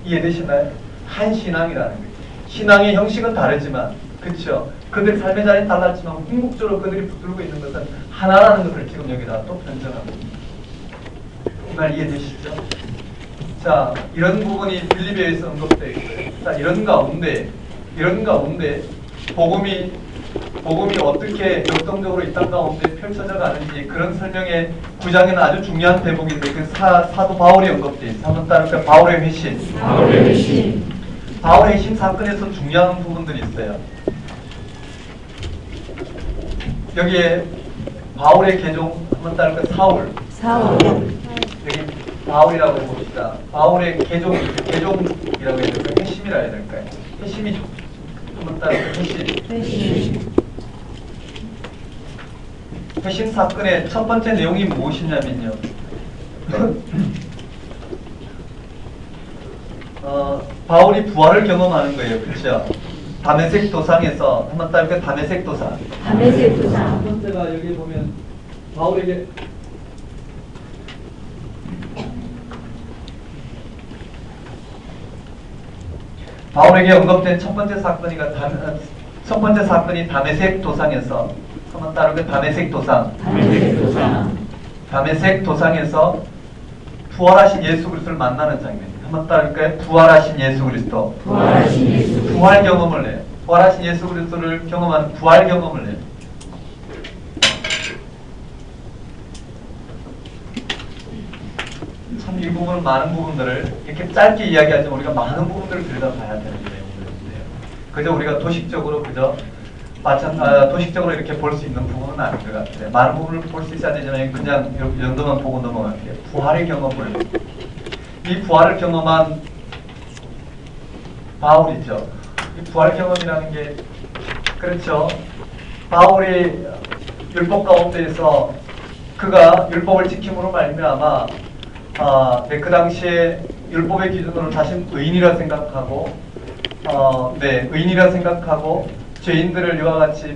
이해되시나요? 한 신앙이라는 거예요. 신앙의 형식은 다르지만 그렇죠. 그들 삶의 자리는 달랐지만 궁극적으로 그들이 붙들고 있는 것은 하나라는 것을 지금 여기다 또 변정하고 있습니다. 이 말 이해되시죠? 자, 이런 부분이 빌립보에서 언급되어 있어요. 자, 이런 가운데 복음이 어떻게 역동적으로 이 땅 가운데 펼쳐져 가는지 그런 설명의 9장에는 아주 중요한 대목인데 그 사도 바울이 언급되어 있어요. 한번 따를까요? 바울의 회심. 바울의 회심 사건에서 중요한 부분들이 있어요. 여기에 바울의 계종 한번 따를까요? 사울. 여기 바울이라고 봅시다. 바울의 계종이라고 해야 될까요? 회심이라 해야 될까요? 회심이 한번 따를까요? 회심 사건의 첫 번째 내용이 무엇이냐면요. 바울이 부활을 경험하는 거예요. 그렇죠? 다메섹 도상에서 한번 따를까요? 다메섹 도상. 첫 번째가 여기 보면 바울에게 언급된 첫 번째 사건이 다메섹 도상에서 한번 따르게 다메섹 도상에서 부활하신 예수 그리스도를 만나는 장면입니다. 한번 따를까요? 부활하신 예수 그리스도. 부활 경험을 해요. 부활하신 예수 그리스도를 경험한 부활 경험을 해요. 참 이 부분은 많은 부분들을 이렇게 짧게 이야기하지만 우리가 많은 부분들을 들여다봐야 되는 내용들인데요. 그저 우리가 도식적으로 이렇게 볼 수 있는 부분은 아닌 것 같아요. 많은 부분을 볼 수 있어야 되지만 그냥 이 정도만 보고 넘어갈게요. 부활의 경험을 이 부활을 경험한 바울이죠. 이 부활 경험이라는 게 그렇죠. 바울이 율법 가운데에서 그가 율법을 지킴으로 말미암아 그 당시에 율법의 기준으로 자신 의인이라 생각하고 죄인들을 이와 같이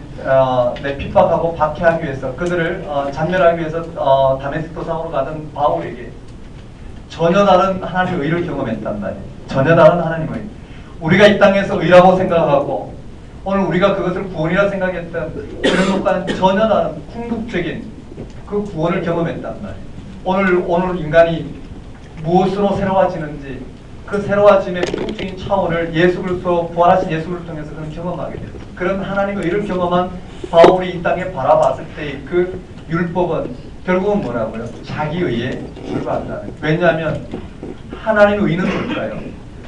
핍박하고 박해하기 위해서 그들을 잔멸하기 위해서 다메섹 도상으로 가던 바울에게 전혀 다른 하나님의 의를 경험했단 말이에요. 전혀 다른 하나님의 의. 우리가 이 땅에서 의라고 생각하고 오늘 우리가 그것을 구원이라 생각했던 그런 것과는 전혀 다른 궁극적인 그 구원을 경험했단 말이에요. 오늘 인간이 무엇으로 새로워지는지 그 새로워짐의 궁극적인 차원을 예수 그리스도 부활하신 예수 그리스도를 통해서 그는 경험하게 됐어요. 그런 하나님의 의를 경험한 바울이 이 땅에 바라봤을 때의 그 율법은 결국은 뭐라고요? 자기 의에 불과하다는 거예요. 왜냐하면 하나님의 의는 뭘까요?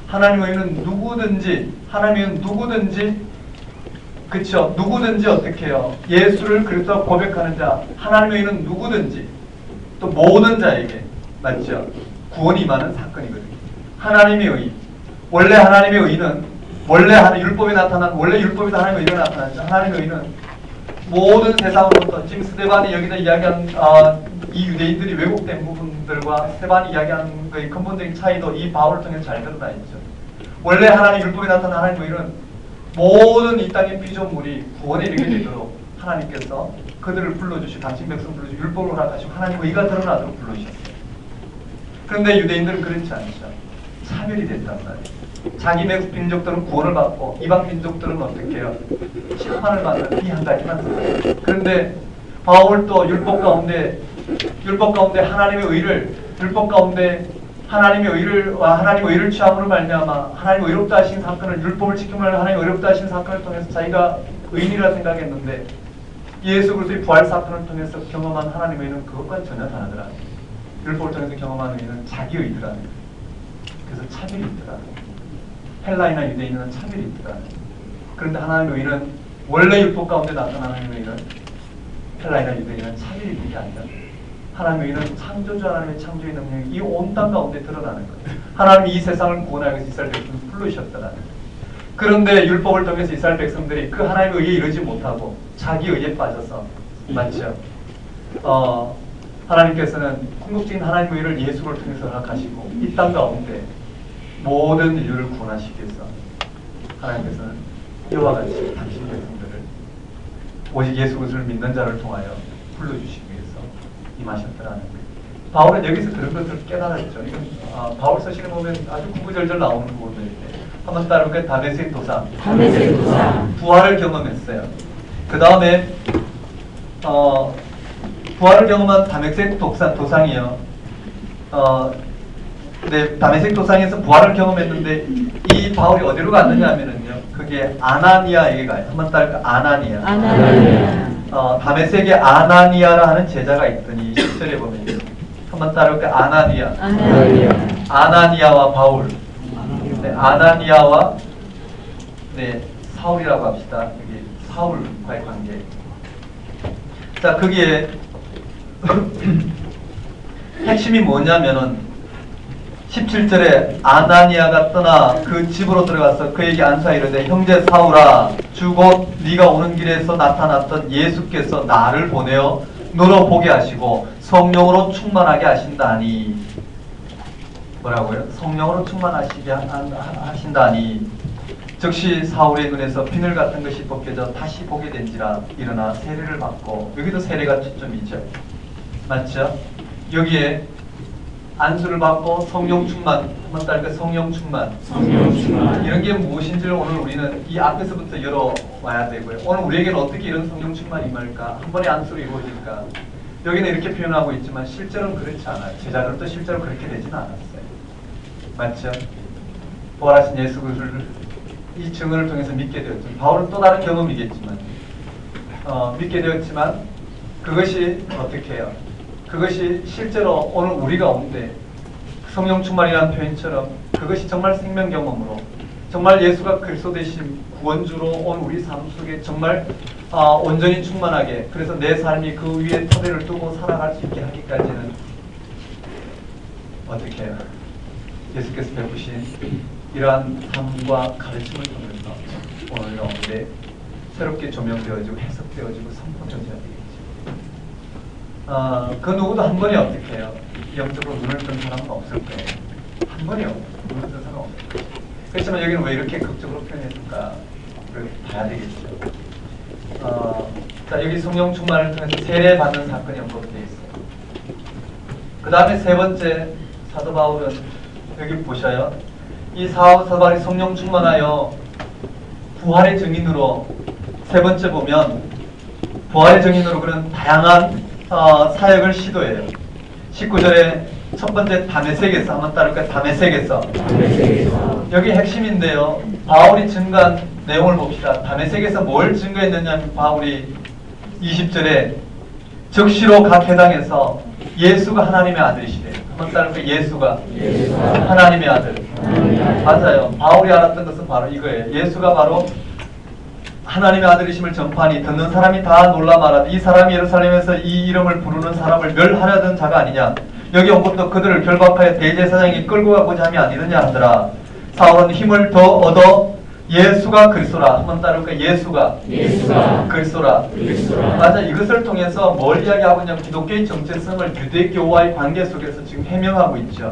하나님의 의는 누구든지 그쵸? 누구든지 어떻게 해요? 예수를 그리스도 고백하는 자, 하나님의 의는 누구든지 또 모든 자에게 맞죠? 구원이 임하는 사건이거든요. 하나님의 의. 원래 하나님의 의는 율법에 나타난 원래 율법에서 하나님의 의가 나타나죠. 하나님의 의는 모든 세상으로부터 지금 스데반이 여기다 이야기한 이 유대인들이 왜곡된 부분들과 스데반이 이야기하는 거의 근본적인 차이도 이 바울을 통해서 잘 드러나 있죠. 원래 하나님 율법에 나타난 하나님의 의는 모든 이 땅의 피조물이 구원에 이르게 되도록 하나님께서 그들을 불러주시고 당신 백성 불러주시고 율법을 허락하시고 하나님의 의가 드러나도록 불러주셨어요. 그런데 유대인들은 그렇지 않죠. 차별이 됐단 말이에요. 자기 민족들은 구원을 받고 이방 민족들은 어떻게 해요? 심판을 받는 이 한 가지만 써요. 그런데 바울도 율법 가운데 하나님의 의를 하나님의 의를 취함으로 말미암아 하나님의 의롭다 하신 사건을 율법을 지킴으로 하나님의 의롭다 하신 사건을 통해서 자기가 의인이라 생각했는데 예수 그리스도의 부활 사건을 통해서 경험한 하나님의 의는 그것과 전혀 다르더라. 율법을 통해서 경험한 의는 자기 의더라. 그래서 차별이 있더라. 헬라이나 유대인은 차별이 있더라. 그런데 하나님의 의는 원래 율법 가운데 나타나는 하나님의 의는 헬라이나 유대인은 차별이 있는 게 아니라 하나님의 의는 창조주 하나님의 창조의 능력이 이 온 땅 가운데 드러나는 거예요. 하나님이 이 세상을 구원하기 위해서 이스라엘 백성을 부르셨더라는 거예요. 그런데 율법을 통해서 이스라엘 백성들이 그 하나님의 의에 이르지 못하고 자기 의에 빠져서 맞죠? 하나님께서는 궁극적인 하나님의 의를 예수를 통해서 허락하시고 이 땅 가운데 모든 인류를 구원하시기 위해서 하나님께서는 이와 같이 당신 백성들을 오직 예수 그리스도를 믿는 자를 통하여 불러주시기 위해서 임하셨더라는 거예요. 바울은 여기서 그런 것들을 깨달았죠. 이건 바울 서신에 보면 아주 구구절절 나오는 부분들인데 한번 따라볼까요? 다메섹 도상. 부활을 경험했어요. 그 다음에 부활을 경험한 다메섹 도상이요. 네, 다메섹 도상에서 부활을 경험했는데 이 바울이 어디로 갔느냐 하면은요. 그게 아나니아에게 가요. 한번 따라볼까요? 아나니아. 다메섹에 아나니아라 하는 제자가 있더니 10절에 보면 한번 따라볼까요? 아나니아와 바울. 네, 아나니아와 네, 사울이라고 합시다. 여기 사울과의 관계. 자, 거기에 핵심이 뭐냐면은 17절에 아나니아가 떠나 그 집으로 들어가서 그에게 안수하여 이르되 형제 사울아 주 곧 네가 오는 길에서 나타났던 예수께서 나를 보내어 너로 보게 하시고 성령으로 충만하게 하신다니. 뭐라고요? 성령으로 충만하시게 하신다니. 즉시 사울의 눈에서 비늘 같은 것이 벗겨져 다시 보게 된지라. 일어나 세례를 받고, 여기도 세례가 초점이죠. 맞죠? 여기에 안수를 받고 성령 충만, 한번 따르니까 성령 충만. 이런 게 무엇인지를 오늘 우리는 이 앞에서부터 열어와야 되고요. 오늘 우리에게는 어떻게 이런 성령 충만이 임할까? 한 번에 안수로 이루어질까? 여기는 이렇게 표현하고 있지만 실제로는 그렇지 않아요. 제자들도 실제로 그렇게 되지는 않았어요. 맞죠? 부활하신 예수 그리스도를 이 증언을 통해서 믿게 되었죠. 바울은 또 다른 경험이겠지만 믿게 되었지만 그것이 어떻게 해요? 그것이 실제로 오늘 우리 가운데 성령 충만이라는 표현처럼 그것이 정말 생명 경험으로 정말 예수가 그리스도 되신 구원주로 온 우리 삶 속에 정말 온전히 충만하게, 그래서 내 삶이 그 위에 토대를 두고 살아갈 수 있게 하기까지는 어떻게 해요? 예수께서 베푸신 이러한 삶과 가르침을 통해서 오늘 가운데 새롭게 조명되어지고 해석되어지고 선포되어져야 되겠죠. 그 누구도 한 번에 어떻게 해요? 영적으로 눈을 뜬 사람은 없을 거예요. 한 번에 눈을 뜬 사람은 없을 거예요. 그렇지만 여기는 왜 이렇게 극적으로 표현했을까를 봐야 되겠죠. 자, 여기 성령 충만을 통해서 세례 받는 사건이 언급되어 있어요. 그 다음에 세 번째 사도 바울은 여기 보셔요. 이 사도 바울이 성령 충만하여 부활의 증인으로, 세 번째 보면 부활의 증인으로 그런 다양한 사역을 시도해요. 19절에 첫 번째 다메섹에서 한번 따를까요? 다메섹에서. 여기 핵심인데요. 바울이 증거한 내용을 봅시다. 다메섹에서 뭘 증거했느냐 하면 바울이 20절에 적시로 각 회당에서 예수가 하나님의 아들이시래요. 한번 따를까요? 예수가 하나님의 아들. 맞아요. 바울이 알았던 것은 바로 이거예요. 예수가 바로 하나님의 아들이심을 전파하니 듣는 사람이 다 놀라 말하되 이 사람이 예루살렘에서 이 이름을 부르는 사람을 멸하려던 자가 아니냐. 여기 온 것도 그들을 결박하여 대제사장이 끌고 가고자 함이 아니느냐 하더라. 사울은 힘을 더 얻어 예수가 그리스도라. 한번 따를까? 예수가 그리스도라. 맞아. 이것을 통해서 뭘 이야기하고 있냐면 기독교의 정체성을 유대교와의 관계 속에서 지금 해명하고 있죠.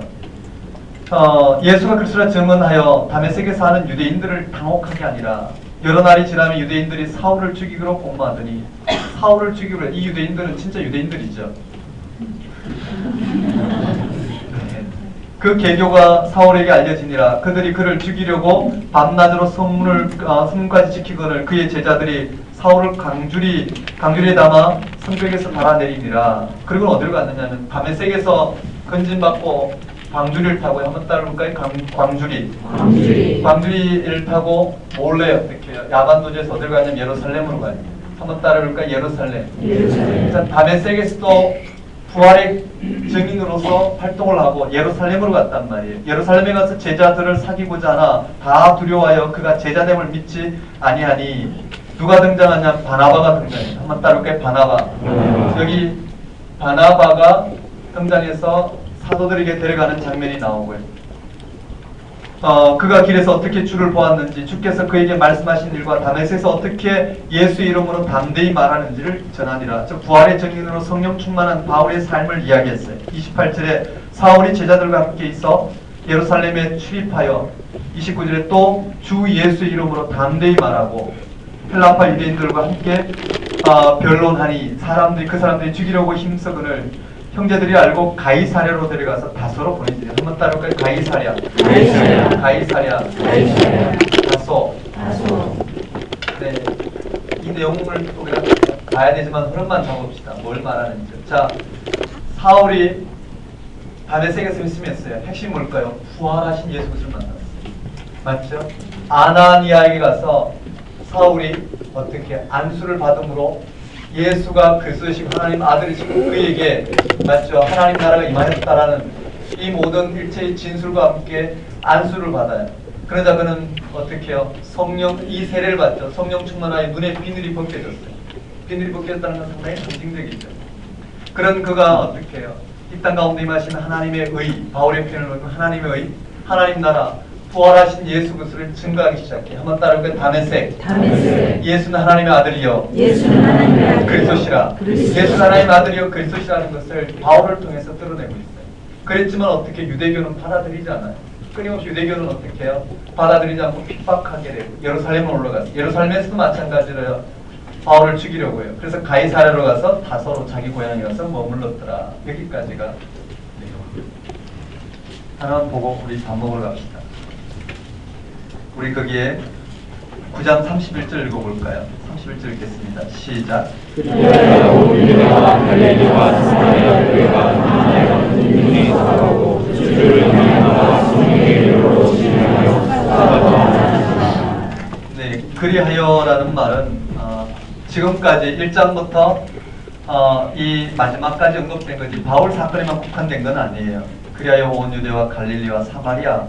예수가 그리스도라 증언하여 다메섹에 사는 유대인들을 당혹하게 아니라 여러 날이 지나면 유대인들이 사울을 죽이기로 공모하더니 사울을 죽이기로 이 유대인들은 진짜 유대인들이죠. 그 계교가 사울에게 알려지니라. 그들이 그를 죽이려고 밤낮으로 성문까지 지키거늘 그의 제자들이 사울을 강줄이 담아 성벽에서 달아내리니라. 그리고 어디로 갔느냐면 다메섹에서 건진받고 광주리를 타고 한번 따라볼까요? 광주리를 타고 몰래 어떻게 해요? 야반도주에서 어디로 가냐면 예루살렘으로 가요. 한번 따라볼까요? 예루살렘. 다메섹에서도 부활의 증인으로서 활동을 하고 예루살렘으로 갔단 말이에요. 예루살렘에 가서 제자들을 사귀고자 하나 다 두려워하여 그가 제자됨을 믿지 아니하니 누가 등장하냐? 바나바가 등장해요. 한번 따라볼까요? 바나바. 여기 바나바가 등장해서 사도들에게 데려가는 장면이 나오고요. 그가 길에서 어떻게 주를 보았는지 주께서 그에게 말씀하신 일과 다메섹에서 어떻게 예수 이름으로 담대히 말하는지를 전하니라. 즉 부활의 증인으로 성령 충만한 바울의 삶을 이야기했어요. 28절에 사울이 제자들과 함께 있어 예루살렘에 출입하여 29절에 또 주 예수 이름으로 담대히 말하고 헬라파 유대인들과 함께 변론하니 그 사람들이 죽이려고 힘쓰거늘 형제들이 알고 가이사랴로 데려가서 다소로 보내지요. 한번 따라볼까요? 가이사랴. 다소. 네, 이 내용을 우리가 봐야 되지만 흐름만 잡읍시다. 뭘 말하는지. 자, 사울이 다메섹에서 있으면서요. 핵심 뭘까요? 부활하신 예수 그리스도를 만났어요. 맞죠? 아나니아에게 가서 사울이 어떻게 안수를 받음으로 예수가 그리스도이시고 하나님 아들이시고 그에게 맞죠? 하나님 나라가 임하였다라는 이 모든 일체의 진술과 함께 안수를 받아요. 그러자 그는 어떻게 해요? 이 세례를 받죠. 성령 충만하여 눈에 비늘이 벗겨졌어요. 비늘이 벗겨졌다는 건 상당히 상징적이죠. 그런 그가 어떻게 해요? 이 땅 가운데 임하신 하나님의 의, 바울의 표현을 보면 하나님의 의, 하나님 나라, 부활하신 예수 그리스도를 증거하기 시작해. 한번 따라볼까요? 다메섹. 예수는 하나님의 아들이요. 그리스도시라. 예수는 하나님의 아들이요 그리스도시라는 것을 바울을 통해서 드러내고 있어요. 그랬지만 어떻게 유대교는 받아들이지 않아요. 끊임없이 유대교는 어떻게 해요? 받아들이지 않고 핍박하게 되고 예루살렘으로 올라가서 예루살렘에서도 마찬가지로요. 바울을 죽이려고 해요. 그래서 가이사랴로 가서 다소로 자기 고향에 가서 머물렀더라. 여기까지가 내용입니다. 하나만 보고 우리 밥 먹으러 갑시다. 우리 거기에 9장 31절 읽어볼까요? 31절 읽겠습니다. 시작. 네, 그리하여라는 말은 지금까지 1장부터 이 마지막까지 언급된 거지 바울 사건에만 국한된 건 아니에요. 그리하여 온 유대와 갈릴리와 사마리아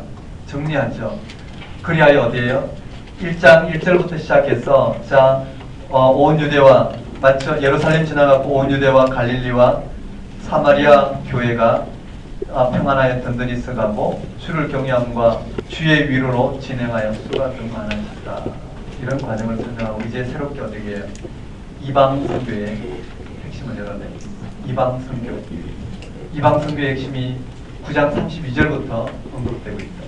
정리하죠. 그리하여 어디에요? 1장 1절부터 시작해서 온 유대와 맞죠? 예루살렘 지나가고 온 유대와 갈릴리와 사마리아 교회가 평안하여 든든히 서가고 주를 경외함과 주의 위로로 진행하여 수가 등만하셨다. 이런 과정을 설명하고 이제 새롭게 어떻게 해요? 이방 선교의 핵심을 열어내겠습니다. 이방 선교. 이방 선교의 핵심이 9장 32절부터 언급되고 있다.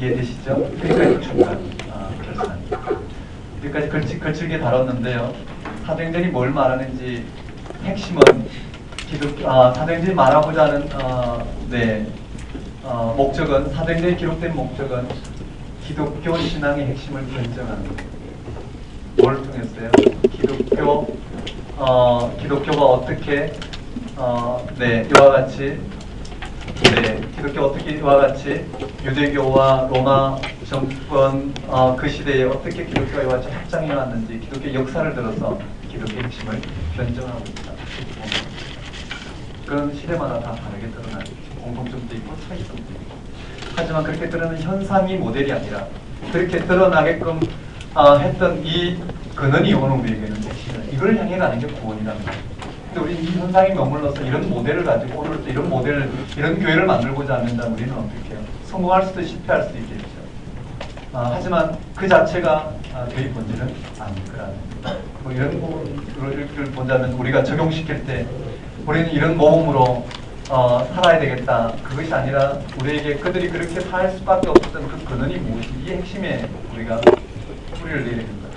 이해되시죠? 여기까지 중간. 그렇습니다. 여기까지 걸칠게 다뤘는데요. 사도행전이 뭘 말하는지 핵심은 사도행전이 말하고자 하는 목적은 사도행전에 기록된 목적은 기독교 신앙의 핵심을 결정하는 거예요. 뭘 통했어요? 기독교가 어떻게 이와 같이 네, 기독교 어떻게 이와 같이 유대교와 로마 정권 그 시대에 어떻게 기독교가 이와 같이 확장해 왔는지 기독교 역사를 들어서 기독교의 핵심을 변증하고 있다. 그런 시대마다 다 다르게 드러나는 공통점도 있고 차이점도 있고. 하지만 그렇게 드러나는 현상이 모델이 아니라 그렇게 드러나게끔 했던 이 근원이 오는 우리에게는 핵심이다. 이걸 향해 가는 게 구원이라는 거예요. 근데 우리 이 현상에 머물러서 이런 모델을 가지고 오늘 이런 모델을 이런 교회를 만들고자 하면 우리는 어떻게 해요? 성공할 수도 실패할 수도 있겠죠. 하지만 그 자체가 교회 본질은 아닐 거라는 뭐 이런 부분을 본다면 우리가 적용시킬 때 우리는 이런 모범으로 살아야 되겠다. 그것이 아니라 우리에게 그들이 그렇게 살 수밖에 없었던 그 근원이 무엇인지 이 핵심에 우리가 뿌리를 내야 된다.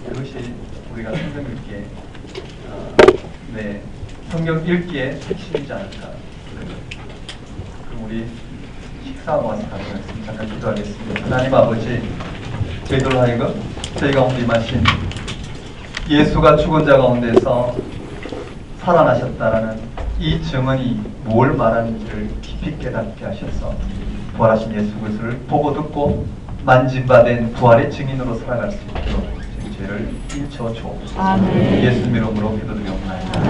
그것이 우리가 성경 읽기에 성경 읽기에 핵심이지 않을까. 그럼 우리 식사하고 와서 가져가겠습니다. 잠깐 기도하겠습니다. 하나님 아버지, 저희들로 하여금 저희 가운데 임하신 예수가 죽은 자 가운데서 살아나셨다라는 이 증언이 뭘 말하는지를 깊이 깨닫게 하셔서 부활하신 예수 그리스도를 보고 듣고 만진바된 부활의 증인으로 살아갈 수 있도록 죄를 일쳐 주옵소서. 예수 이름으로 기도드리옵나이다.